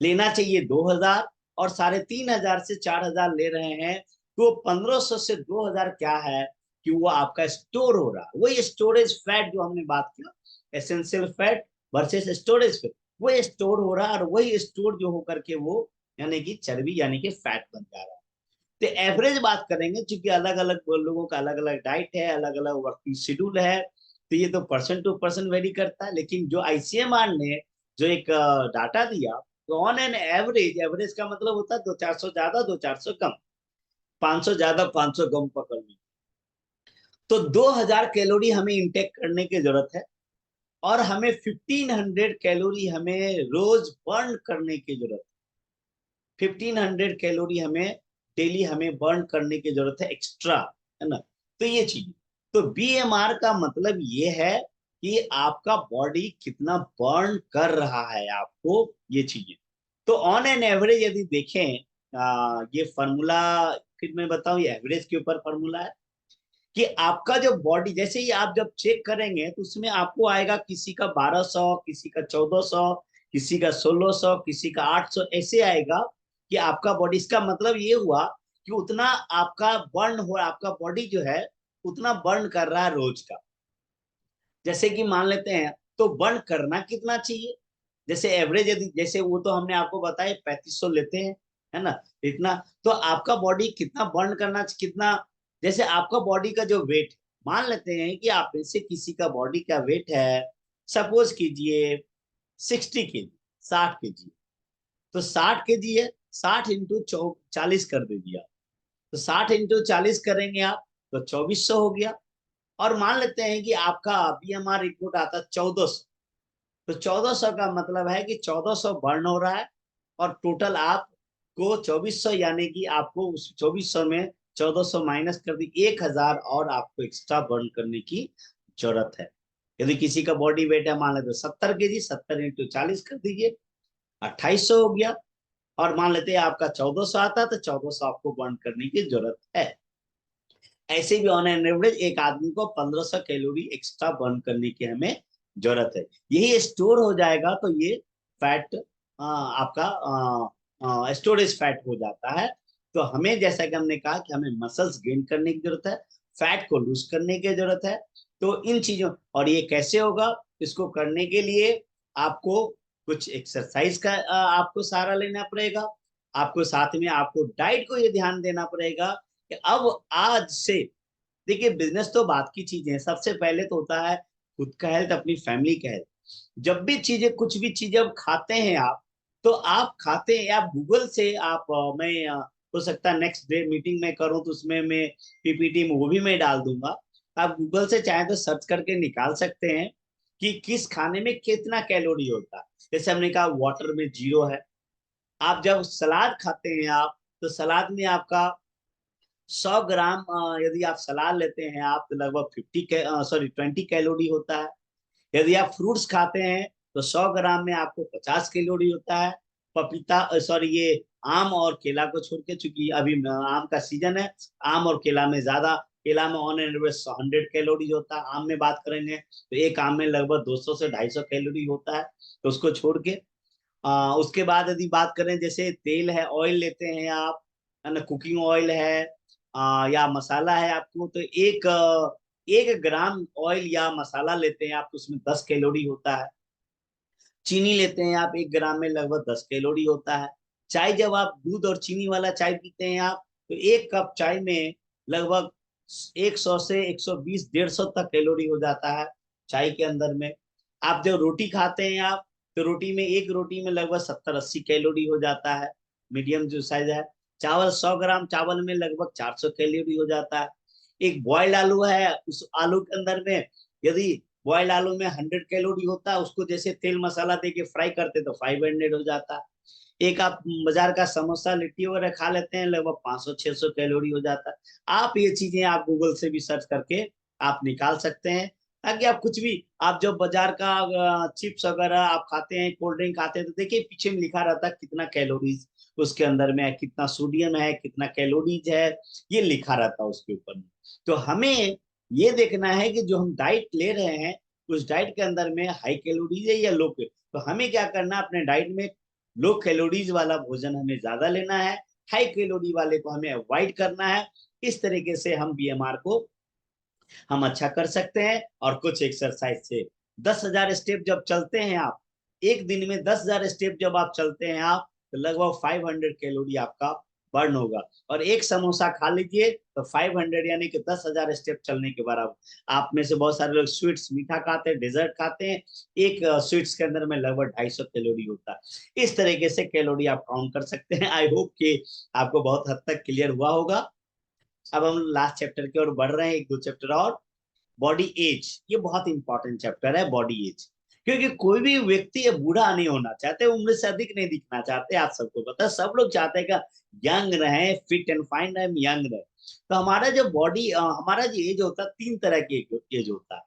लेना चाहिए 2,000, और 3,500 से 4,000 ले रहे हैं, तो 1,500 से 2,000 क्या है कि वो आपका स्टोर हो रहा है। वही स्टोरेज फैट जो हमने बात किया, essential fat versus storage fat, वो स्टोर हो रहा है, और वही स्टोर जो होकर के वो यानी कि चर्बी यानी कि फैट बन जा रहा है। तो एवरेज बात करेंगे, क्योंकि अलग अलग लोगों का अलग अलग डाइट है, अलग अलग वर्किंग शेड्यूल है, तो ये तो पर्सन टू पर्सन वेरी करता है। लेकिन जो आईसीएमआर ने जो एक डाटा दिया, तो ऑन एन एवरेज, एवरेज का मतलब होता है 200-400 ज्यादा 200-400 कम, 500 ज्यादा 500 कम पकड़ने, तो 2,000 कैलोरी हमें इंटेक करने की जरूरत है, और हमें 1,500 कैलोरी हमें रोज बर्न करने की जरूरत है। 1,500 कैलोरी हमें डेली हमें बर्न करने की जरूरत है एक्स्ट्रा, है ना। तो ये चीज, तो बीएमआर का मतलब ये है कि आपका बॉडी कितना बर्न कर रहा है आपको, ये चीजें। तो ऑन एन एवरेज यदि देखें, ये फॉर्मूला फिर मैं बताऊं, ये एवरेज के ऊपर फॉर्मूला है कि आपका जो बॉडी, जैसे ही आप जब चेक करेंगे तो उसमें आपको आएगा किसी का 1,200, किसी का 1,400, किसी का 1,600, किसी का 800, ऐसे आएगा कि आपका बॉडी, इसका मतलब ये हुआ कि उतना आपका बर्न हो, आपका बॉडी जो है उतना बर्न कर रहा है रोज का। जैसे कि मान लेते हैं, तो बर्न करना कितना चाहिए, जैसे एवरेज यदि, जैसे वो तो हमने आपको बताया 3,500 लेते हैं, है ना, इतना। तो आपका बॉडी कितना बर्न करना, कितना, जैसे आपका बॉडी का जो वेट, मान लेते हैं कि आप में से किसी का बॉडी का वेट है, सपोज कीजिए 60 kg, 60 kg, तो 60 kg है, 60 × 40 कर दीजिए आप, तो 60 × 40 करेंगे आप, तो 2,400 हो गया। और मान लेते हैं कि आपका बीएमआर रिपोर्ट आता 1,400, तो 1,400 का मतलब है कि 1,400 बर्न हो रहा है, और टोटल आपको 2,400, यानी कि आपको उस 2,400 में 1,400 माइनस कर दी, 1,000 और आपको एक्स्ट्रा बर्न करने की जरूरत है। यदि किसी का बॉडी वेट है मान लेते 70 kg, 70 × 40 कर दीजिए, 2,800 हो गया। और मान लेते हैं आपका 1,400 आता है, तो 1,400 आपको बर्न करने की जरूरत है। ऐसे भी ऑन एन एवरेज एक आदमी को 1,500 कैलोरी एक्स्ट्रा बर्न करने की हमें जरूरत है। यही स्टोर हो जाएगा तो ये फैट आपका स्टोरेज फैट हो जाता है। तो हमें, जैसा कि हमने कहा कि हमें मसल्स गेन करने की जरूरत है, फैट को लूज करने की जरूरत है। तो इन चीजों, और ये कैसे होगा, इसको करने के लिए आपको कुछ एक्सरसाइज का आपको सहारा लेना पड़ेगा, आपको साथ में आपको डाइट को ये ध्यान देना पड़ेगा कि अब आज से, देखिए बिजनेस तो बात की चीज है, सबसे पहले तो होता है खुद का हेल्थ, अपनी फैमिली का हेल्थ। जब भी चीजें, कुछ भी चीजें अब खाते हैं आप, तो आप खाते हैं, आप गूगल से आप मैं हो सकता है नेक्स्ट डे मीटिंग में करूं तो उसमें मैं पीपीटी में वो भी मैं डाल दूंगा। आप गूगल से चाहे तो सर्च करके निकाल सकते हैं कि किस खाने में कितना कैलोरी होता है। जैसे हमने कहा वाटर में 0 है। आप जब सलाद खाते हैं आप, तो सलाद में आपका 100 ग्राम यदि आप सलाद लेते हैं आप, तो लगभग 20 कैलोरी होता है। यदि आप फ्रूट्स खाते हैं तो 100 ग्राम में आपको 50 कैलोरी होता है। पपीता, सॉरी, ये आम और केला को छोड़ के, चूंकि अभी आम का सीजन है, आम और केला में ज्यादा, केला में ऑन एवरेज 100 कैलोरी होता है। आम में बात करेंगे तो एक आम में लगभग 200 से 250 कैलोरी होता है, तो उसको छोड़ के उसके बाद यदि बात करें, जैसे तेल है, ऑयल लेते हैं आप, है ना, कुकिंग ऑयल है या मसाला है आपको, तो 1 ग्राम ऑयल या मसाला लेते हैं आप, तो उसमें 10 कैलोरी होता है। चीनी लेते हैं आप, 1 ग्राम में लगभग 10 कैलोरी होता है। चाय, जब आप दूध और चीनी वाला चाय पीते हैं आप, तो 1 कप चाय में लगभग 100 से 120, 150 तक कैलोरी हो जाता है चाय के अंदर में। आप जब रोटी खाते हैं आप, तो रोटी में, एक रोटी में लगभग 70-80 कैलोरी हो जाता है, मीडियम जो साइज है। चावल, 100 ग्राम चावल में लगभग 400 कैलोरी हो जाता है। एक बॉइल्ड आलू है, उस आलू के अंदर में यदि बॉइल्ड आलू में 100 कैलोरी होता है, उसको जैसे तेल मसाला देके फ्राई करते तो 500 हो जाता है। एक आप बाजार का समोसा, लिट्टी वगैरह खा लेते हैं, लगभग 500-600 कैलोरी हो जाता है। आप ये चीजें आप गूगल से भी सर्च करके आप निकाल सकते हैं, ताकि आप कुछ भी, आप जब बाजार का चिप्स वगैरह आप खाते हैं, कोल्ड ड्रिंक खाते हैं, तो देखिए पीछे में लिखा रहता है कितना कैलोरीज उसके अंदर में है, कितना सोडियम है, कितना कैलोरीज है, ये लिखा रहता है उसके ऊपर में। तो हमें ये देखना है कि जो हम डाइट ले रहे हैं उस डाइट के अंदर में हाई कैलोरीज है या लो कैलोरी। तो हमें क्या करना है, अपने डाइट में लो कैलोरीज वाला भोजन हमें ज्यादा लेना है, हाई कैलोरी वाले को हमें अवॉइड करना है। इस तरीके से हम बीएमआर को हम अच्छा कर सकते हैं। और कुछ एक्सरसाइज से 10,000 स्टेप जब चलते हैं आप, एक दिन में 10,000 स्टेप जब आप चलते हैं आप, तो लगभग 500 कैलोरी आपका बर्न होगा। और एक समोसा खा लीजिए तो 500 यानी कि 10,000 स्टेप चलने के बराबर। आप में से बहुत सारे लोग स्वीट्स मीठा खाते हैं, डेजर्ट खाते हैं, एक स्वीट्स के अंदर में लगभग 250 कैलोरी होता है। इस तरीके से कैलोरी आप काउंट कर सकते हैं। आई होप कि आपको बहुत हद तक क्लियर हुआ होगा। अब हम लास्ट चैप्टर की ओर बढ़ रहे हैं, एक दो चैप्टर और। बॉडी एज, ये बहुत इंपॉर्टेंट चैप्टर है बॉडी एज, क्योंकि कोई भी व्यक्ति बूढ़ा नहीं होना चाहते, उम्र से अधिक नहीं दिखना चाहते। आप सबको पता है, सब लोग चाहते हैं कि यंग रहे, फिट एंड फाइन रहे, यंग रहे। तो हमारा जो बॉडी, हमारा जो एज होता है, तीन तरह की एज होता है।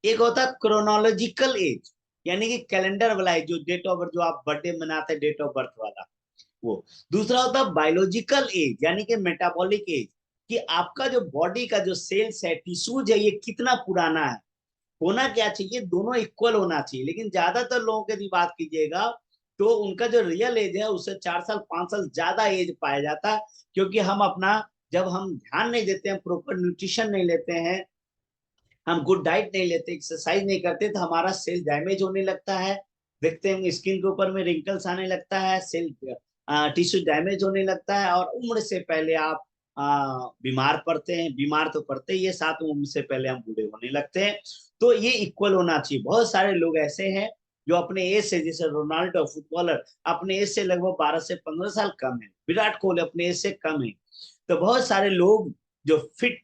एक होता है क्रोनोलॉजिकल एज, यानी कि कैलेंडर वाला एज, जो डेट ऑफ बर्थ, जो आप बर्थडे मनाते हैं डेट ऑफ बर्थ वाला वो। दूसरा होता है बायोलॉजिकल एज, यानी कि मेटाबॉलिक एज, कि आपका जो बॉडी का जो सेल्स है, टिश्यूज है, ये कितना पुराना है। होना क्या चाहिए, दोनों इक्वल होना चाहिए। लेकिन ज्यादातर लोगों की यदि बात कीजिएगा तो उनका जो रियल एज है उससे 4 साल 5 साल ज्यादा एज पाया जाता है। क्योंकि हम अपना, जब हम ध्यान नहीं देते हैं, प्रॉपर न्यूट्रिशन नहीं लेते हैं, हम गुड डाइट नहीं लेते, एक्सरसाइज नहीं करते, तो हमारा सेल डैमेज होने लगता है। देखते हैं स्किन के ऊपर में रिंकल्स आने लगता है, सेल टिश्यू डैमेज होने लगता है, और उम्र से पहले आप बीमार पड़ते हैं। बीमार तो पड़ते ही है, साथ में उम्र से पहले हम बूढ़े होने लगते हैं। तो ये इक्वल होना चाहिए। बहुत सारे लोग ऐसे हैं जो अपने एज से, जैसे रोनाल्डो फुटबॉलर, अपने एज से लगभग 12 से 15 साल कम है। विराट कोहली अपने एज से कम है। तो बहुत सारे लोग जो फिट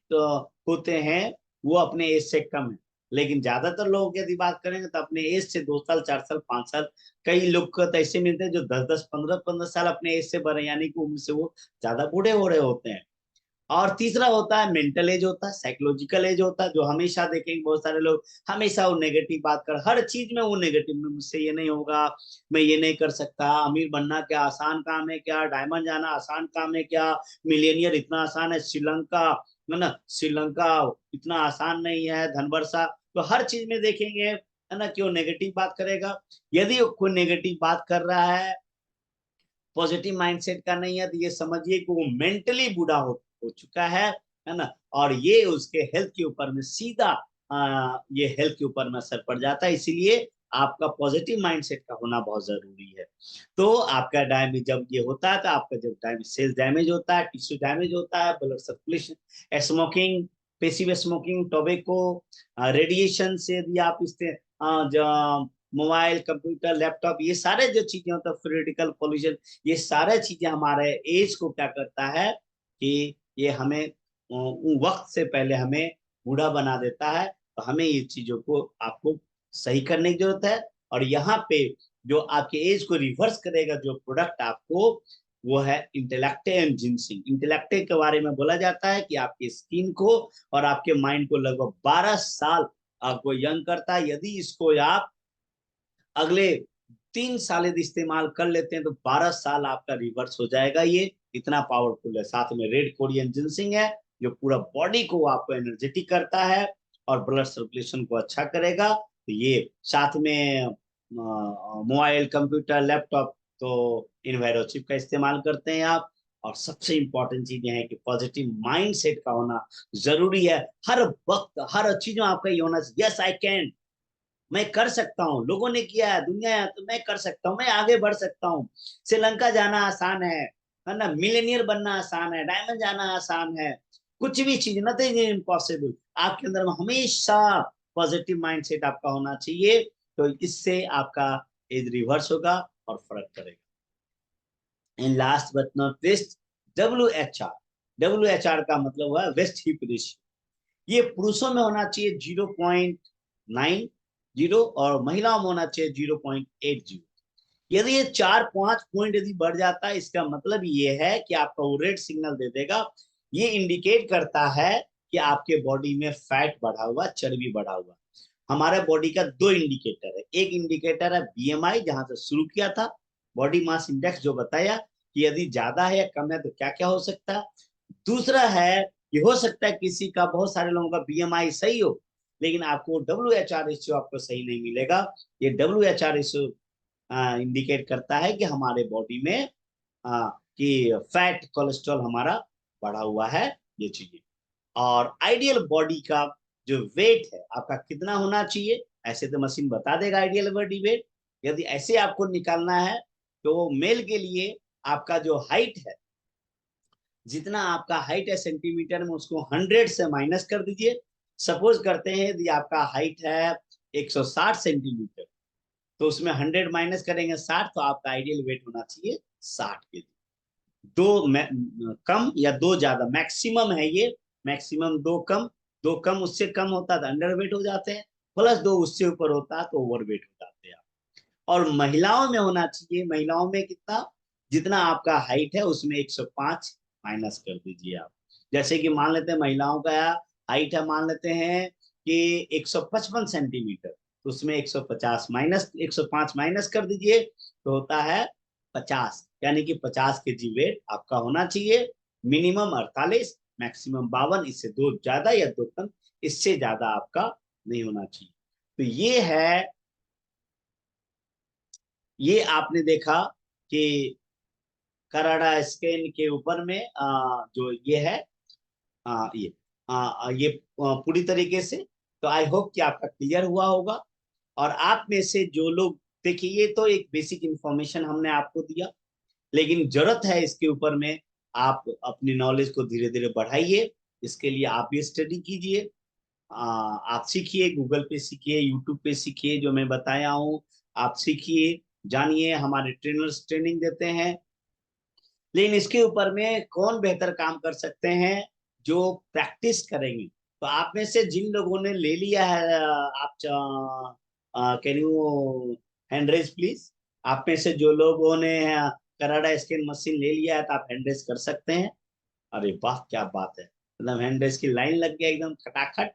होते हैं वो अपने एज से कम है। लेकिन ज्यादातर लोगों की यदि बात करेंगे तो अपने एज से 2 साल 4 साल 5 साल, कई लोग को तो ऐसे मिलते हैं जो 10 10 15 15 साल अपने एज से बड़े, यानी कि उम्र से वो ज्यादा बूढ़े हो रहे होते हैं। और तीसरा होता है मेंटल एज, होता है साइकोलॉजिकल एज, होता है जो हमेशा देखेंगे बहुत सारे लोग हमेशा वो नेगेटिव बात कर, हर चीज में वो नेगेटिव में, मुझसे ये नहीं होगा, मैं ये नहीं कर सकता, अमीर बनना क्या आसान काम है क्या, डायमंड जाना आसान काम है क्या, मिलियनियर इतना आसान है, श्रीलंका है ना, श्रीलंका इतना आसान नहीं है, धन वर्षा। तो हर चीज में देखेंगे है ना कि वो नेगेटिव बात करेगा। यदि कोई नेगेटिव बात कर रहा है, पॉजिटिव माइंडसेट का नहीं है, तो ये समझिए कि वो मेंटली बूढ़ा हो चुका है ना। और ये उसके हेल्थ के ऊपर में सीधा ये हेल्थ के ऊपर में असर पड़ जाता है। इसीलिए आपका पॉजिटिव माइंडसेट का होना बहुत जरूरी है। तो आपका डैमेज जब ये होता है, तो आपका जब डैमेज, सेल्स डैमेज होता है, टिश्यू डैमेज होता है, blood circulation, smoking, passive smoking, tobacco, radiation से यदि आप इससे मोबाइल, कंप्यूटर, लैपटॉप, ये सारे जो चीजें होता है, क्रिटिकल पोल्यूशन, ये सारे चीजें हमारे एज को क्या करता है कि ये हमें वक्त से पहले हमें बूढ़ा बना देता है। तो हमें ये चीजों को आपको सही करने की जरूरत है। और यहाँ पे जो आपके एज को रिवर्स करेगा जो प्रोडक्ट आपको, वो है इंटेलेक्टे एंड जिनसिंग। इंटेलेक्टे के बारे में बोला जाता है कि आपकी स्किन को और आपके माइंड को लगभग 12 साल आपको यंग करता है। यदि इसको आप अगले 3 साल यदि इस्तेमाल कर लेते हैं तो 12 साल आपका रिवर्स हो जाएगा। ये इतना पावरफुल है। साथ में रेड कोरियन जिनसिंग है जो पूरा बॉडी को आपको एनर्जेटिक करता है और ब्लड सर्कुलेशन को अच्छा करेगा। तो ये साथ में मोबाइल, कंप्यूटर, लैपटॉप, तो इन्वायरो चिप का इस्तेमाल करते हैं आप। और सबसे इंपॉर्टेंट चीज है कि पॉजिटिव माइंड सेट का होना जरूरी है। हर वक्त हर चीज में आपका ये होना, यस आई कैन, मैं कर सकता हूँ, लोगों ने किया है, दुनिया है तो मैं कर सकता हूँ, मैं आगे बढ़ सकता हूँ। श्रीलंका जाना आसान है ना, मिलेनियर बनना आसान है, डायमंड जाना आसान है, कुछ भी चीज नथिंग इज इम्पॉसिबल। आपके अंदर में हमेशा पॉजिटिव माइंडसेट आपका होना चाहिए। तो इससे आपका एज रिवर्स होगा और फर्क करेगा। And last but not list, WHR। WHR का मतलब हुआ वेस्ट हिप रेशियो। ये पुरुषों में होना चाहिए 0.90 और महिलाओं में होना चाहिए 0.80। यदि ये 4 5 पॉइंट यदि बढ़ जाता है, इसका मतलब ये है कि आपका वो रेड सिग्नल दे देगा। ये इंडिकेट करता है कि आपके बॉडी में फैट बढ़ा हुआ, चर्बी बढ़ा हुआ। हमारे बॉडी का दो इंडिकेटर है। एक इंडिकेटर है बीएमआई, जहां से शुरू किया था, बॉडी मास इंडेक्स, जो बताया कि यदि ज्यादा है या कम है तो क्या क्या हो सकता है। दूसरा है ये हो सकता है किसी का, बहुत सारे लोगों का बीएमआई सही हो, लेकिन आपको WH रेशियो आपको सही नहीं मिलेगा। ये WH रेशियो इंडिकेट करता है कि हमारे बॉडी में कि फैट कोलेस्ट्रॉल हमारा बढ़ा हुआ है, ये चीजें। और आइडियल बॉडी का जो वेट है आपका कितना होना चाहिए, ऐसे तो मशीन बता देगा आइडियल बॉडी वेट। यदि ऐसे आपको निकालना है तो मेल के लिए आपका जो हाइट है, जितना आपका हाइट है सेंटीमीटर में, उसको 100 से माइनस कर दीजिए। सपोज करते हैं यदि आपका हाइट है 160 सेंटीमीटर, तो उसमें 100 माइनस करेंगे 60, तो आपका आइडियल वेट होना चाहिए 60 kg। कम या दो ज्यादा मैक्सिमम है ये, मैक्सिमम दो कम, दो कम उससे कम होता है तो अंडर वेट हो जाते हैं, प्लस दो उससे ऊपर होता है तो ओवर वेट हो जाते हैं। और महिलाओं में होना चाहिए, महिलाओं में कितना, जितना आपका हाइट है उसमें 105 माइनस कर दीजिए आप। जैसे कि मान लेते हैं महिलाओं का हाइट है, मान लेते हैं कि 155 सेंटीमीटर, तो उसमें 150 माइनस 105 माइनस कर दीजिए, तो होता है 50, यानी कि 50 kg वेट आपका होना चाहिए। मिनिमम 48, मैक्सिमम 52, इससे दो ज्यादा या दो कम, इससे ज्यादा आपका नहीं होना चाहिए। तो ये आपने देखा कि कराडा स्कैन के ऊपर में जो ये है, ये पूरी तरीके से, तो आई होप कि आपका क्लियर हुआ होगा। और आप में से जो लोग, देखिए ये तो एक बेसिक इंफॉर्मेशन हमने आपको दिया, लेकिन जरूरत है इसके ऊपर में आप अपनी नॉलेज को धीरे धीरे बढ़ाइए। इसके लिए आप भी स्टडी कीजिए, आप सीखिए, गूगल पे सीखिए, यूट्यूब पे सीखिए, जो मैं बताया हूँ आप सीखिए, जानिए। हमारे ट्रेनर्स ट्रेनिंग देते हैं। लेकिन इसके ऊपर में कौन बेहतर काम कर सकते हैं, जो प्रैक्टिस करेंगे। तो आप में से जिन लोगों ने ले लिया है, आप can you hand raise please. आप में से जो लोगों ने कराडा स्कैन मशीन ले लिया है तो आप हैंड रेज कर सकते हैं। अरे वाह, क्या बात है, मतलब हैंड रेज की लाइन लग गया एकदम खटाखट।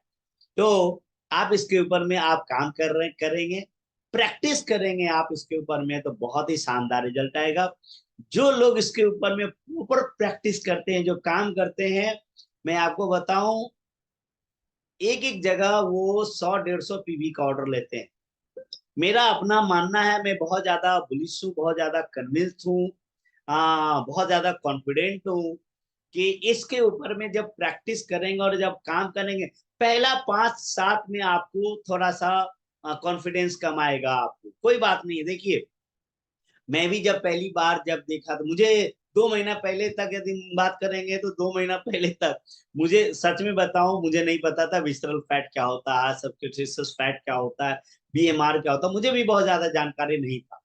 तो आप इसके ऊपर में आप काम करेंगे, प्रैक्टिस करेंगे आप इसके ऊपर में, तो बहुत ही शानदार रिजल्ट आएगा। जो लोग इसके ऊपर में ऊपर प्रैक्टिस करते हैं, जो काम करते हैं, मैं आपको बताऊं, एक एक जगह वो 100-150 पीवी का ऑर्डर लेते हैं। मेरा अपना मानना है, मैं बहुत ज्यादा बुलिश हूँ, बहुत ज्यादा कन्विंस्ड हूँ, बहुत ज्यादा कॉन्फिडेंट हूँ कि इसके ऊपर में जब प्रैक्टिस करेंगे और जब काम करेंगे, पहला 5-7 में आपको थोड़ा सा कॉन्फिडेंस कम आएगा। आपको कोई बात नहीं है, देखिए मैं भी जब पहली बार जब देखा तो मुझे 2 महीना पहले तक, यदि बात करेंगे तो 2 महीना पहले तक मुझे सच में बताऊं, मुझे नहीं पता था विसरल फैट क्या होता है, सबक्यूटेनियस फैट क्या होता है, बीएमआर क्या होता है, मुझे भी बहुत ज्यादा जानकारी नहीं था।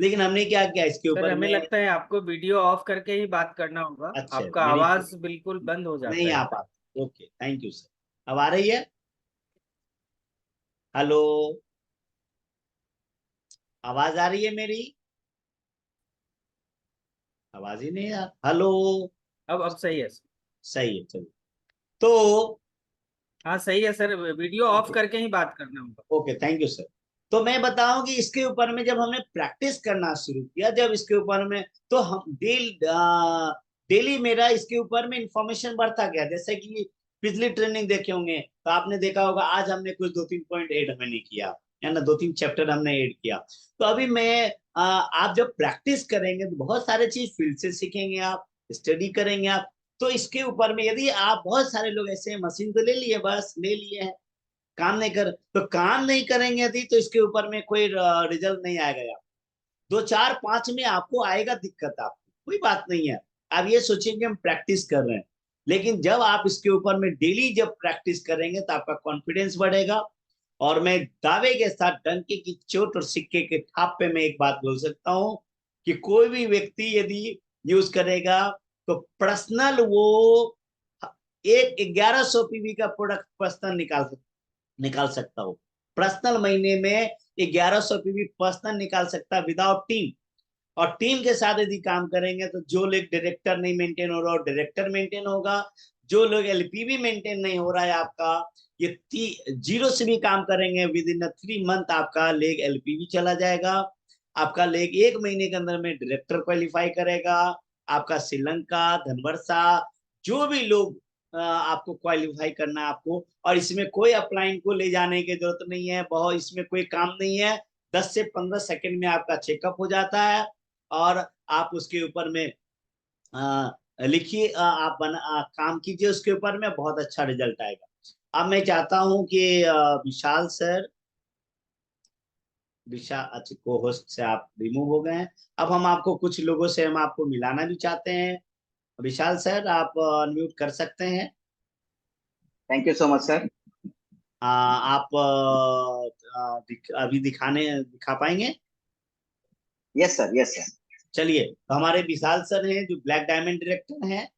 लेकिन हमने क्या किया इसके सर, ऊपर हमें में। लगता है आपको वीडियो ऑफ करके ही बात करना होगा। अच्छा, आपका मेरी आवाज बिल्कुल बंद हो नहीं जाता है आ सर। पाता, ओके थैंक यू सर। अब आ रही है? हेलो, आवाज आ रही है मेरी? आवाज ही नहीं आ, हेलो। अब सही है सर। सही है, चलो। तो हाँ सही है सर, वीडियो ऑफ ओके, करके ही बात करना होगा। Okay thank you sir. तो मैं बताऊं कि इसके ऊपर में जब हमने प्रैक्टिस करना शुरू किया, जब इसके ऊपर में, तो हम डेली मेरा इसके ऊपर में इंफॉर्मेशन बढ़ता गया। जैसे कि पिछली ट्रेनिंग देखे होंगे तो आपने देखा होगा, आज हमने कुछ 2-3 पॉइंट ऐड हमने किया, है ना, 2-3 चैप्टर हमने ऐड किया। तो अभी मैं आप जब प्रैक्टिस करेंगे तो बहुत सारे चीज फील्ड से सीखेंगे, आप स्टडी करेंगे आप। तो इसके ऊपर में यदि आप, बहुत सारे लोग ऐसे हैं मशीन तो ले लिए, बस ले लिए हैं, काम नहीं कर, तो काम नहीं करेंगे यदि, तो इसके ऊपर में कोई रिजल्ट नहीं आएगा यार। 2-4-5 में आपको आएगा दिक्कत, आपको कोई बात नहीं है। आप ये सोचेंगे हम प्रैक्टिस कर रहे हैं, लेकिन जब आप इसके ऊपर में डेली जब प्रैक्टिस करेंगे तो आपका कॉन्फिडेंस बढ़ेगा। और मैं दावे के साथ डंके की चोट और सिक्के के थाप पे मैं एक बात बोल सकता हूं कि कोई भी व्यक्ति यदि यूज करेगा तो पर्सनल वो एक 1100 पीवी का प्रोडक्ट पर्सनल निकाल सकता हो। पर्सनल महीने में 1100 पीवी पर्सनल निकाल सकता है विदाउट टीम। और टीम के साथ यदि काम करेंगे तो जो लोग डायरेक्टर नहीं मेंटेन हो रहा, डायरेक्टर मेंटेन होगा। जो लोग एलपीवी मेंटेन नहीं हो रहा है आपका, ये जीरो से भी काम करेंगे, विद इन 3 मंथ आपका लेग एलपीवी चला जाएगा। आपका लेग 1 महीने के अंदर में डायरेक्टर क्वालिफाई करेगा। आपका श्रीलंका, धनवर्षा, जो भी लोग आपको क्वालिफाई करना है आपको, और इसमें कोई अपलाइन को ले जाने की जरूरत नहीं है, बहुत इसमें कोई काम नहीं है। 10 से 15 सेकंड में आपका चेकअप हो जाता है, और आप उसके ऊपर में लिखिए, आप काम कीजिए उसके ऊपर में, बहुत अच्छा रिजल्ट आएगा। अब मैं चाहता हूं कि विशाल सर, विशाल अच्छे को होस्ट से आप रिमूव हो गए हैं। अब हम आपको कुछ लोगों से हम आपको मिलाना भी चाहते हैं। विशाल सर, आप अनम्यूट कर सकते हैं। Thank you so much sir. आप अभी दिखा पाएंगे? Yes sir, yes sir. चलिए, तो हमारे विशाल सर हैं जो ब्लैक डायमंड डायरेक्टर हैं,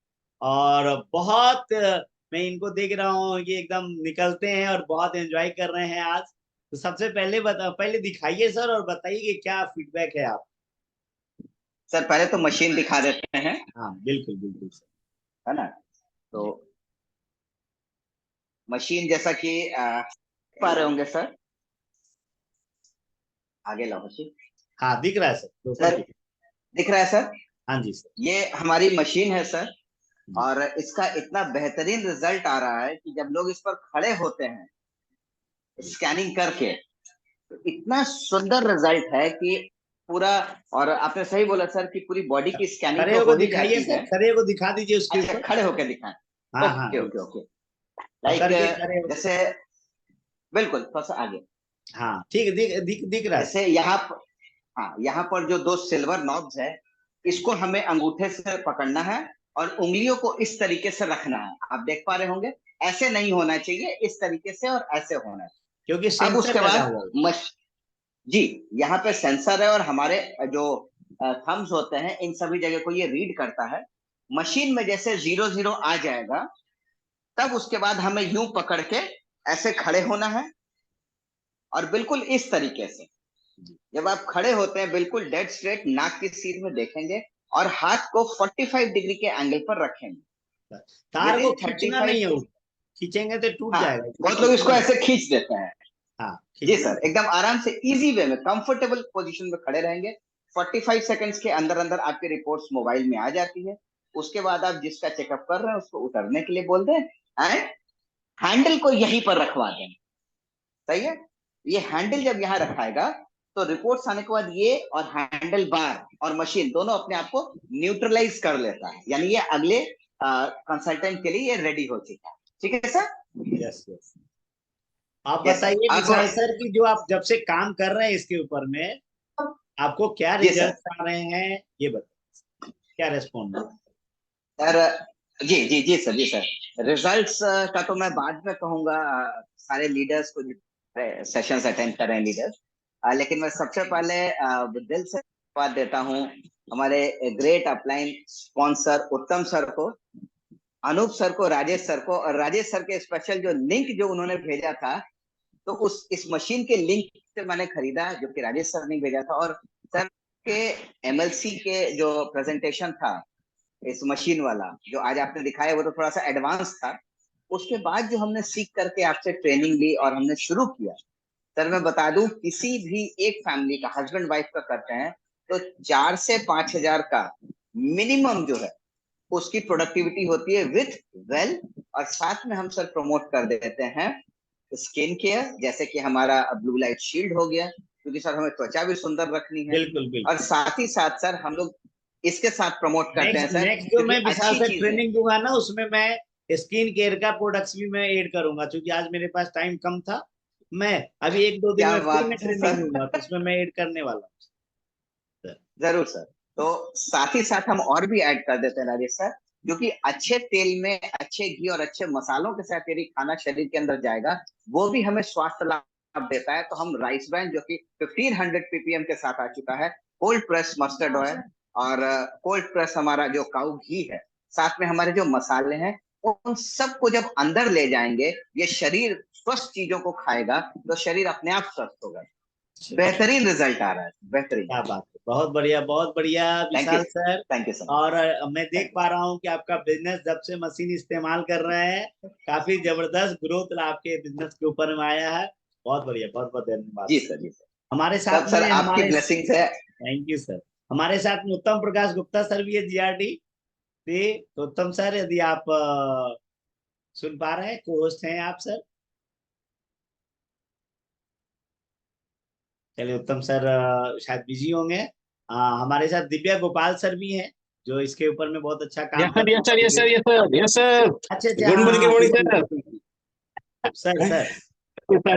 और बहुत मैं इनको देख रहा हूँ, ये एकदम निकलते हैं और बहुत एंजॉय कर रहे हैं आज। तो सबसे पहले पहले दिखाइए सर, और बताइए कि क्या फीडबैक है आप। सर पहले तो मशीन दिखा देते हैं। हाँ बिल्कुल बिल्कुल सर, है ना। तो मशीन जैसा कि पा रहे होंगे सर, आगे लाओ मशीन। हाँ दिख रहा है सर, तो सर दिख रहा है सर। हाँ जी सर। ये हमारी मशीन है सर, जी। और इसका इतना बेहतरीन रिजल्ट आ रहा है कि जब लोग इस पर खड़े होते हैं स्कैनिंग करके, तो इतना सुंदर रिजल्ट है कि पूरा, और आपने सही बोला सर कि पूरी बॉडी की स्कैनिंग खड़े तो होकर हो ही दिखाइए जाती सर, है। खड़े होकर दिखा दीजिए उसके अच्छा, ऊपर। खड़े होकर दिखाएं। हाँ हाँ ओके ओके बिल्कुल। ओके। पकड़ लाइक के खड़े हो। जैसे, बिल्कुल थोड़ा सा आगे। हाँ ठीक है, दिख रहा है सर। जैसे यहाँ पर, हाँ यहाँ पर जो दो सिल्वर नॉब्स है, इसको हमें अंगूठे से पकड़ना है और उंगलियों को इस तरीके से रखना है। आप देख पा रहे होंगे, ऐसे नहीं होना चाहिए, इस तरीके से और ऐसे होना है। क्योंकि अब सेंसर उसके लगा बाद हुआ है। जी, यहाँ पे सेंसर है और हमारे जो थम्स होते हैं इन सभी जगह को ये रीड करता है। मशीन में जैसे 00 आ जाएगा, तब उसके बाद हमें यूं पकड़ के ऐसे खड़े होना है, और बिल्कुल इस तरीके से जब आप खड़े होते हैं बिल्कुल डेड स्ट्रेट नाक की सीध में देखेंगे, और हाथ को 45 डिग्री के एंगल पर रखेंगे। तार विद को इन खींचना 35, नहीं है, खींचेंगे तो टूट हाँ, जाएगा, इसलिए बहुत लोग इसको खींचना नहीं। ऐसे खींच देते हैं। हाँ जी खींचना सर, नहीं। एकदम आराम से इजी वे में कंफर्टेबल पोजीशन में खड़े रहेंगे। 45 सेकंड्स के अंदर अंदर आपकी रिपोर्ट्स मोबाइल में आ जाती है। उसके बाद आप जिसका चेकअप कर रहे हैं उसको उतरने के लिए बोल दें, एंड हैंडल को यहीं पर रखवा दें। सही है। ये हैंडल जब यहाँ रखाएगा, तो रिपोर्ट्स आने के बाद ये और हैंडल बार और मशीन दोनों अपने आप को न्यूट्रलाइज कर लेता है, यानी ये अगले कंसल्टेंट के लिए ये रेडी हो चुका है। ठीक है सर। Yes yes. आप यस सर। बताइए अब विशाल सर की जो आप जब से काम कर रहे हैं इसके ऊपर में, आपको क्या जी सर। रिजल्ट आ रहे हैं, ये बताइए, क्या रेस्पॉन्ड है? सर जी जी जी सर, जी सर, रिजल्ट्स का तो मैं बाद में कहूंगा, सारे लीडर्स को सेशंस अटेंड कर रहे हैं लीडर्स, लेकिन मैं सबसे पहले दिल से धन्यवाद देता हूं हमारे ग्रेट अपलाइन स्पॉन्सर उत्तम सर को, अनूप सर को, राजेश सर को, और राजेश सर के स्पेशल जो लिंक जो उन्होंने भेजा था, तो उस इस मशीन के लिंक से मैंने खरीदा, जो कि राजेश सर ने भेजा था। और सर के एमएलसी के जो प्रेजेंटेशन था इस मशीन वाला जो आज आपने दिखाया, वो तो थोड़ा सा एडवांस था। उसके बाद जो हमने सीख करके आपसे ट्रेनिंग ली और हमने शुरू किया, सर मैं बता दूं, किसी भी एक फैमिली का हस्बैंड वाइफ का करते हैं तो 4 से 5 हजार का मिनिमम जो है उसकी प्रोडक्टिविटी होती है विथ वेल। और साथ में हम सर प्रमोट कर देते हैं स्किन केयर, जैसे कि हमारा ब्लू लाइट शील्ड हो गया, क्योंकि सर हमें त्वचा भी सुंदर रखनी है। बिल्कुल और बिल्कुल। साथ ही साथ सर हम लोग इसके साथ प्रमोट करते हैं नेक्स्ट सर, नेक्स्ट जो क्योंकि मैं विशाल अच्छी से चीजें। ट्रेनिंग दूंगा ना, उसमें मैं स्किन केयर का प्रोडक्ट्स भी मैं ऐड करूंगा, क्योंकि आज मेरे पास टाइम कम था। मैं अभी 1-2 दिन क्या में फिर मैं बात है ट्रेनिंग सर। दूंगा, तो उसमें मैं ऐड करने वाला हूँ। जरूर सर। तो साथ ही साथ हम और भी ऐड कर देते हैं राजेश सर, क्योंकि अच्छे तेल में अच्छे घी और अच्छे मसालों के साथ यदि खाना शरीर के अंदर जाएगा, वो भी हमें स्वास्थ्य लाभ देता है। तो हम राइस ब्रांड जो कि 1500 ppm के साथ आ चुका है, कोल्ड प्रेस मस्टर्ड ऑयल, और कोल्ड प्रेस हमारा जो काऊ घी है, साथ में हमारे जो मसाले हैं, उन सबको जब अंदर ले जाएंगे, ये शरीर स्वस्थ चीजों को खाएगा तो शरीर अपने आप स्वस्थ होगा। बेहतरीन रिजल्ट आ रहा है, बेहतरीन। क्या बात है, बहुत बढ़िया thank you, Vishal sir. Thank you sir. और मैं देख पा रहा हूँ कि आपका बिजनेस जब से मशीन इस्तेमाल कर रहे हैं, काफी जबरदस्त ग्रोथ आपके बिजनेस के ऊपर में आया है। बहुत बढ़िया, बहुत बहुत धन्यवाद जी सर। सर, जी सर। हमारे सब साथ सर में आपकी हमारे ब्लेसिंग्स है। Thank you sir. हमारे साथ में उत्तम प्रकाश गुप्ता सर भी है, जीआरडी। तो उत्तम सर, यदि आप सुन पा रहे हैं? को होस्ट हैं आप सर? चलिए उत्तम सर शायद बिजी होंगे। हमारे साथ दिव्या गोपाल सर भी हैं जो इसके ऊपर में बहुत अच्छा काम यस सर, करते यस सर, हैं। Yes sir, yes sir, yes sir. अच्छा अच्छा, गुड हाँ मॉर्निंग, हाँ, गुड मॉर्निंग बिल्कुल सर। बिल्कुल बिल्कुल। सर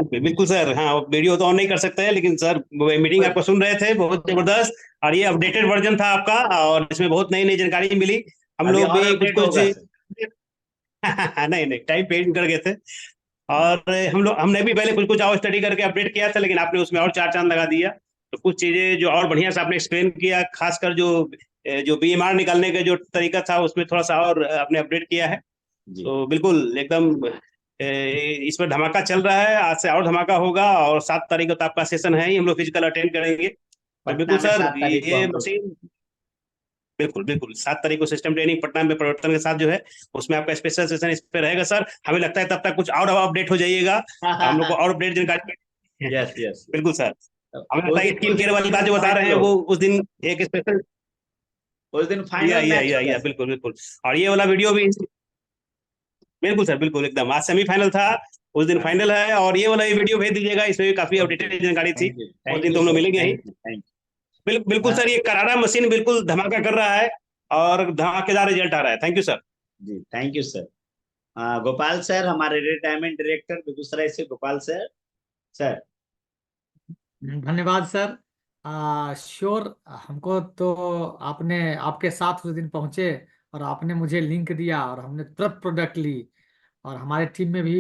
सर बिल्कुल सर, हाँ वीडियो तो ऑन नहीं कर सकते हैं, लेकिन सर मीटिंग आपको सुन रहे थे, बहुत जबरदस्त। और ये अपडेटेड वर्जन था आपका, और इसमें बहुत नई नई जानकारी मिली। हम अभी लोग और भी कुछ अपडेट कुछ होगा सर। नहीं नहीं, टाइम पेड कर गए थे। और हमने भी पहले कुछ कुछ और स्टडी करके अपडेट किया था, लेकिन आपने उसमें और चार चांद लगा दिया। तो कुछ चीजें जो और बढ़िया से आपने एक्सप्लेन किया, खासकर जो बीएमआर निकालने का जो तरीका था, उसमें थोड़ा सा और आपने अपडेट किया है। जी तो बिल्कुल एकदम इस पर धमाका चल रहा है। आज से और धमाका होगा, और 7 तारीख को तो आपका सेशन है ही, हम लोग फिजिकल अटेंड करेंगे। तो पटना बिल्कुल में सर, 7 तारीख को ये हम लोग। मशीन बिल्कुल बिल्कुल 7 तारीख को सिस्टम ट्रेनिंग पटना में परिवर्तन के साथ जो है, उसमें आपका स्पेशल सेशन इस पे रहेगा सर। हमें लगता है तब तक कुछ और अपडेट हो जाइएगा, हम लोग को और अपडेट जानकारी। Yes yes. बिल्कुल सर। हमें लगता उस है दिन स्किन केयर वाली बात जो बता रहे हैं, फाइनल वो हो, उस दिन एक स्पेशल। उस दिन फाइनल मैच होगा सर। बिल्कुल बिल्कुल। और ये वाला वीडियो भी बिल्कुल सर, बिल्कुल एकदम। आज सेमीफाइनल था, उस दिन हाँ, फाइनल है, और ये वाला वीडियो भेज दीजिएगा, इसमें भी काफी ओके, अपडेटेड जानकारी थी। उस थैंक दिन यू तो हम लोग सर, मिलेंगे ही। थैंक बिल्कुल यू। सर, ये करारा मशीन बिल्कुल धमाका कर रहा है, और धमाकेदार रिजल्ट आ रहा है। Thank you sir. जी thank you sir. Gopal sir हमारे रिटायरमेंट डायरेक्टर बेगूसराय से, गोपाल सर। सर धन्यवाद सर। श्योर, हमको तो आपने आपके साथ उस दिन पहुंचे और आपने मुझे लिंक दिया और हमने तुरंत प्रोडक्ट ली। और हमारे टीम में भी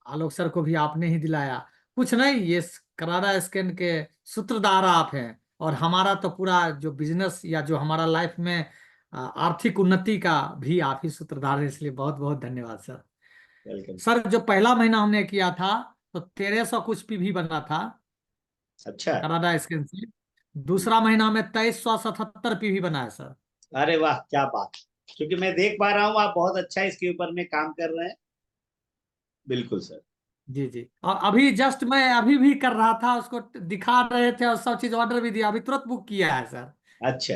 आलोक सर को भी आपने ही दिलाया। कुछ नहीं, ये करारा स्कैन के सूत्रधार आप हैं। और हमारा तो पूरा जो बिजनेस या जो हमारा लाइफ में आर्थिक उन्नति का भी आप ही सूत्रधार हैं, इसलिए बहुत बहुत धन्यवाद सर। वेलकम। सर जो पहला महीना हमने किया था तो 1300 कुछ पीवी बना था अच्छा, करारा स्कैन से। दूसरा महीना में 2377 पीवी बना है सर। अरे वाह क्या बात। क्योंकि मैं देख पा रहा हूँ आप बहुत अच्छा इसके ऊपर में काम कर रहे हैं। बिल्कुल सर। जी जी। और अभी जस्ट मैं अभी भी कर रहा था, उसको दिखा रहे थे और सब चीज ऑर्डर भी दिया, अभी तुरंत बुक किया है सर। अच्छा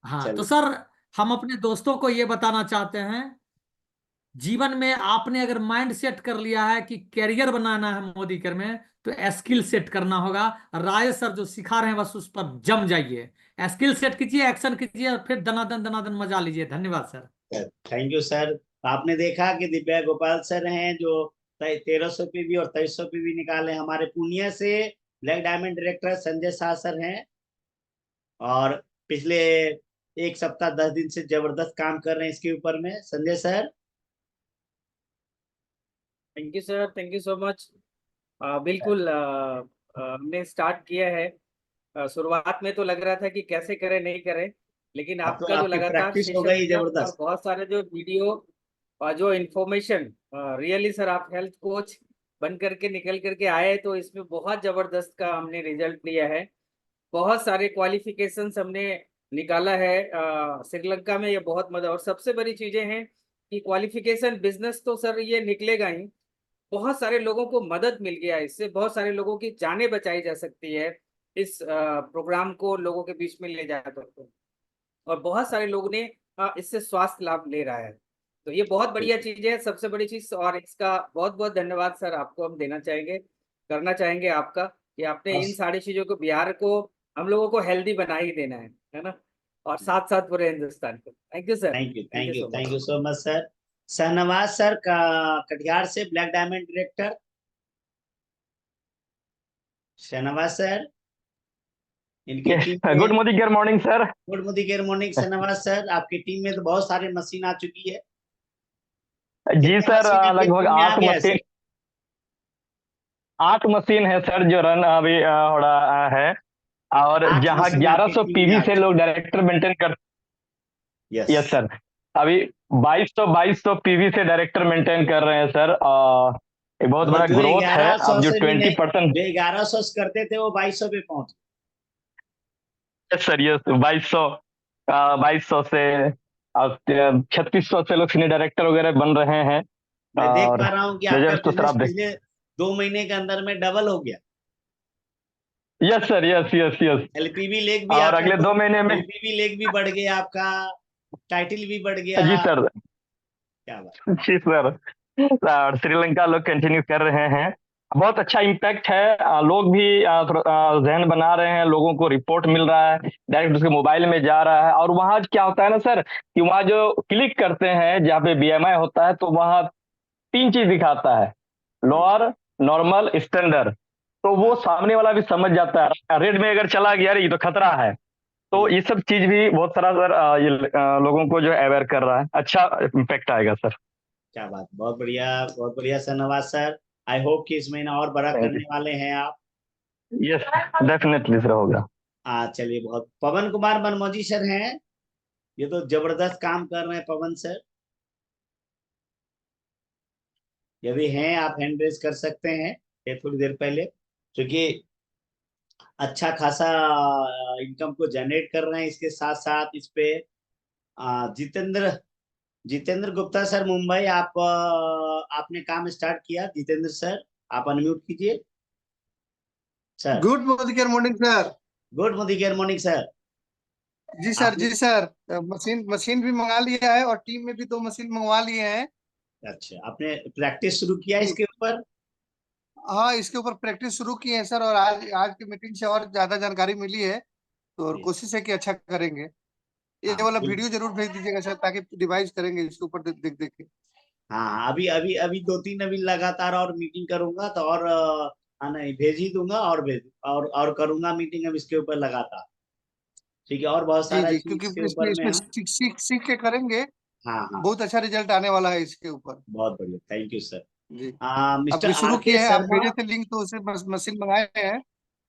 हाँ तो चलिए। सर, हम अपने दोस्तों को ये बताना चाहते हैं, जीवन में आपने अगर माइंड सेट कर लिया है कि कैरियर बनाना है मोदी केयर में, तो स्किल सेट करना होगा। राय सर जो सिखा रहे हैं बस उस पर जम जाइए, स्किल सेट कीजिए, एक्शन कीजिए और फिर दनादन दनादन मजा लीजिए। धन्यवाद सर। Thank you sir. आपने देखा कि दिव्या गोपाल सर हैं जो 1300 पीवी और 2300 पीवी निकाले। हमारे पूर्णिया से black diamond director Sanjay Shah sir हैं, और पिछले 1 सप्ताह 10 दिन से जबरदस्त काम कर रहे हैं इसके ऊपर में। Sanjay sir. Thank you sir, thank you so much. बिल्कुल हमने स्टार्ट किया है। शुरुआत में तो लग रहा था कि कैसे करें नहीं करें, लेकिन अब तो आपका जो आपकी लगातार प्रैक्टिस हो सेशन गई जब और जबरदस्त। बहुत सारे जो वीडियो और जो इन्फॉर्मेशन, रियली सर आप हेल्थ कोच बन करके निकल करके आए, तो इसमें बहुत जबरदस्त का हमने रिजल्ट लिया है। बहुत सारे क्वालिफिकेशंस हमने निकाला है श्रीलंका में। ये बहुत मजा, और सबसे बड़ी चीजें हैं कि क्वालिफिकेशन बिजनेस तो सर ये निकलेगा ही, बहुत सारे लोगों को मदद मिल गया है इससे, बहुत सारे लोगों की जानें बचाई जा सकती है इस प्रोग्राम को लोगों के बीच में ले जाकर तो। और बहुत सारे लोगों ने इससे स्वास्थ्य लाभ ले रहा है। तो ये बहुत बढ़िया चीज है, सबसे बड़ी चीज। और इसका बहुत बहुत धन्यवाद सर आपको हम देना चाहेंगे, करना चाहेंगे आपका, कि आपने इन सारी चीजों को, बिहार को, हम लोगों को हेल्दी बना ही देना है ना, और साथ साथ पूरे हिंदुस्तान को। Thank you sir, thank you thank thank you you so thank much. You so much sir. Shahnawaz sir का कटिहार से black diamond director. Shahnawaz sir, इनकी टीम गुड में। Morning sir. गुड मुदीकेर मॉर्निंग शहनवाज सर, आपकी टीम में तो बहुत सारे मशीन आ चुकी है। जी कितने सर, मशीन आपकी लगभग टीम में आ आठ गया है मशीन सर? 8 मशीन है सर जो रन अभी हो रहा है। और 8 जहाँ मशीन आपकी 1100 टीम में पीवी आ से चुकी लोग डायरेक्टर मेंटेन कर। है। Yes sir. अभी 2200 पीवी से डायरेक्टर मेंटेन कर रहे हैं सर। ये बहुत बड़ा मतलब जो ग्रोथ है। 1100 अब जो से भी नहीं, 20%। जो 1100 करते थे वो 2200 पे पहुंच यस सर, यस 2200 से, और 3600 से लोग सीनियर डायरेक्टर वगैरह बन रहे हैं। गए। मैं देख और पा रहा हूँ कि आपका रिजल्ट तो सर बिजनेस आप देख। पिछले 2 महीने के अंदर में डबल हो गया। Yes sir, yes yes yes. LPV leg भी और आपका अगले 2 महीने में। एलपीवी लेग भी बढ़ गया आपका, टाइटल भी बढ़ गया। जी सर। क्या बात। जी सर। और श्रीलंका लोग कंटिन्यू कर रहे हैं, बहुत अच्छा इम्पैक्ट है। लोग भी जहन बना रहे हैं, लोगों को रिपोर्ट मिल रहा है, डायरेक्ट उसके मोबाइल में जा रहा है। और वहाँ क्या होता है ना सर, कि वहाँ जो क्लिक करते हैं जहाँ पे बीएमआई होता है, तो वहाँ 3 चीज दिखाता है, लोअर, नॉर्मल, स्टैंडर्ड। तो वो सामने वाला भी समझ जाता है, रेड में अगर चला गया अरे ये तो खतरा है। तो ये सब चीज भी बहुत सारा सर ये लोगों को जो अवेयर कर रहा है, अच्छा इम्पैक्ट आएगा सर। क्या बात, बहुत बढ़िया sir, Nawaz sir. I hope कि इस महीना और बड़ा थैंक करने वाले हैं आप। यू। यस, डेफिनेटली सर होगा। चलिए, बहुत। पवन कुमार मनमोजी सर हैं, ये तो जबरदस्त काम कर रहे हैं पवन सर। यदि हैं, आप हैंड रेज कर सकते हैं, ये थोड़ी देर पहले, क्योंकि अच्छा खासा इनकम को जनरेट कर रहे हैं। इसके साथ साथ इस पे जितेंद्र जितेंद्र गुप्ता सर मुंबई, आपने काम स्टार्ट किया। जितेंद्र सर, आप अनम्यूट कीजिए sir. Good morning sir. Good morning sir. जी सर, आपने, जी सर। मशीन मशीन भी मंगा लिया है और टीम में भी 2 मशीन मंगवा लिए हैं। अच्छा, आपने प्रैक्टिस शुरू किया जी इसके ऊपर? हाँ, इसके ऊपर प्रैक्टिस शुरू की है सर, और आज आज की मीटिंग से और ज्यादा जानकारी मिली है, तो और जी। कोशिश है कि अच्छा करेंगे। ये हाँ, वाला वीडियो जरूर भेज दीजिएगा सर, ताकि रिवाइज करेंगे इसके ऊपर देख देख के। हाँ, अभी अभी अभी 2-3 अभी लगातार और मीटिंग करूंगा, तो और नहीं, भेज ही दूंगा, और और करूंगा मीटिंग अब इसके ऊपर लगातार। ठीक है, और बहुत जी सारा जी, चीज क्योंकि इसके इसमें ऊपर में इसमें हम। सीख सीख सीख के करेंगे, हाँ हाँ, बहुत अच्छा रिजल्ट आने वाला है इसके ऊपर। बहुत बढ़िया, थैंक यू सर। जी, मिस्टर अब आर शुरू के किए हैं, आप शर्मा। भेजे थे लिंक तो उसे मशीन मंगाए हैं।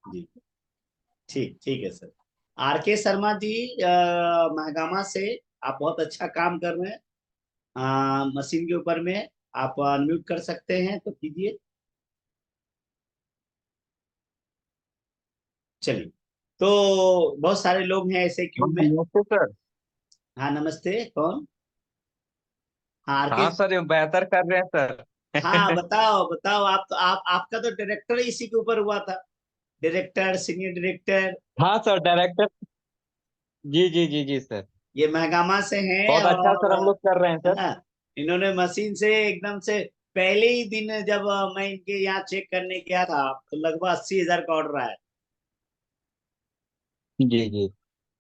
जी, ठीक ठीक है सर। आर के शर्मा जी, महगामा से, आप बहुत अच्छा काम कर रहे हैं मशीन के ऊपर में। आप अनम्यूट कर सकते हैं तो कीजिए। चलिए, तो बहुत सारे लोग हैं ऐसे हाँ, क्यू में। नमस्ते सर। हाँ, नमस्ते, कौन? हाँ, आर के। हाँ सर, ये बेहतर कर रहे हैं सर। हाँ, बताओ बताओ, आप तो आपका तो डायरेक्टर ही इसी के ऊपर हुआ था। Director, senior director. हाँ सर, डायरेक्टर। जी जी जी जी सर। ये महगामा से हैं, बहुत अच्छा और सर, हम लोग कर रहे हैं है सर। ना, इन्होंने मशीन से एकदम से पहले ही दिन, जब मैं इनके यहाँ चेक करने गया था, तो लगभग 80,000 का ऑर्डर आया। जी जी।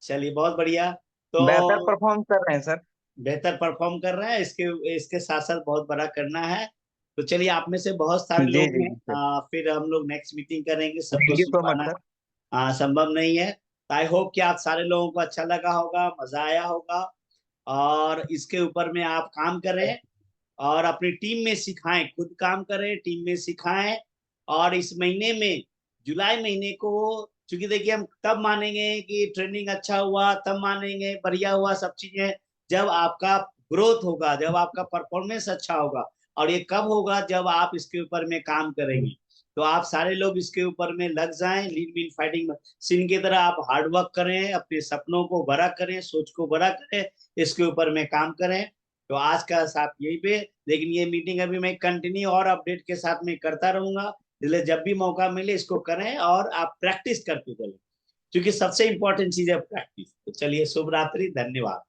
चलिए, बहुत बढ़िया। तो बेहतर परफॉर्म कर रहे हैं सर। बेहतर परफॉर्म कर रहे हैं, इसके इसके साथ साथ बहुत बड़ा करना है। तो चलिए, आप में से बहुत सारे जी लोग जी हैं, जी सर। फिर हम लोग नेक्स्ट मीटिंग करेंगे, सबको thank you soon so much पाना सर। संभव नहीं है। आई होप कि आप सारे लोगों को अच्छा लगा होगा, मजा आया होगा, और इसके ऊपर में आप काम करें, और अपनी टीम में सिखाएं, खुद काम करें, टीम में सिखाएं। और इस महीने में, जुलाई महीने को, क्योंकि देखिए, हम तब मानेंगे कि ट्रेनिंग अच्छा हुआ, तब मानेंगे बढ़िया हुआ सब चीजें, जब आपका ग्रोथ होगा, जब आपका परफॉर्मेंस अच्छा होगा। और ये कब होगा? जब आप इसके ऊपर में काम करेंगे। तो आप सारे लोग इसके ऊपर में लग जाएं, लीड मीन फाइटिंग सीन की तरह आप हार्ड वर्क करें, अपने सपनों को बड़ा करें, सोच को बड़ा करें, इसके ऊपर में काम करें। तो आज का साथ यही पे, लेकिन ये मीटिंग अभी मैं कंटिन्यू और अपडेट के साथ में करता रहूंगा, इसलिए जब भी मौका मिले इसको करें, और आप प्रैक्टिस करते चलें, क्योंकि सबसे इंपॉर्टेंट चीज है प्रैक्टिस। तो चलिए, शुभ रात्रि, धन्यवाद।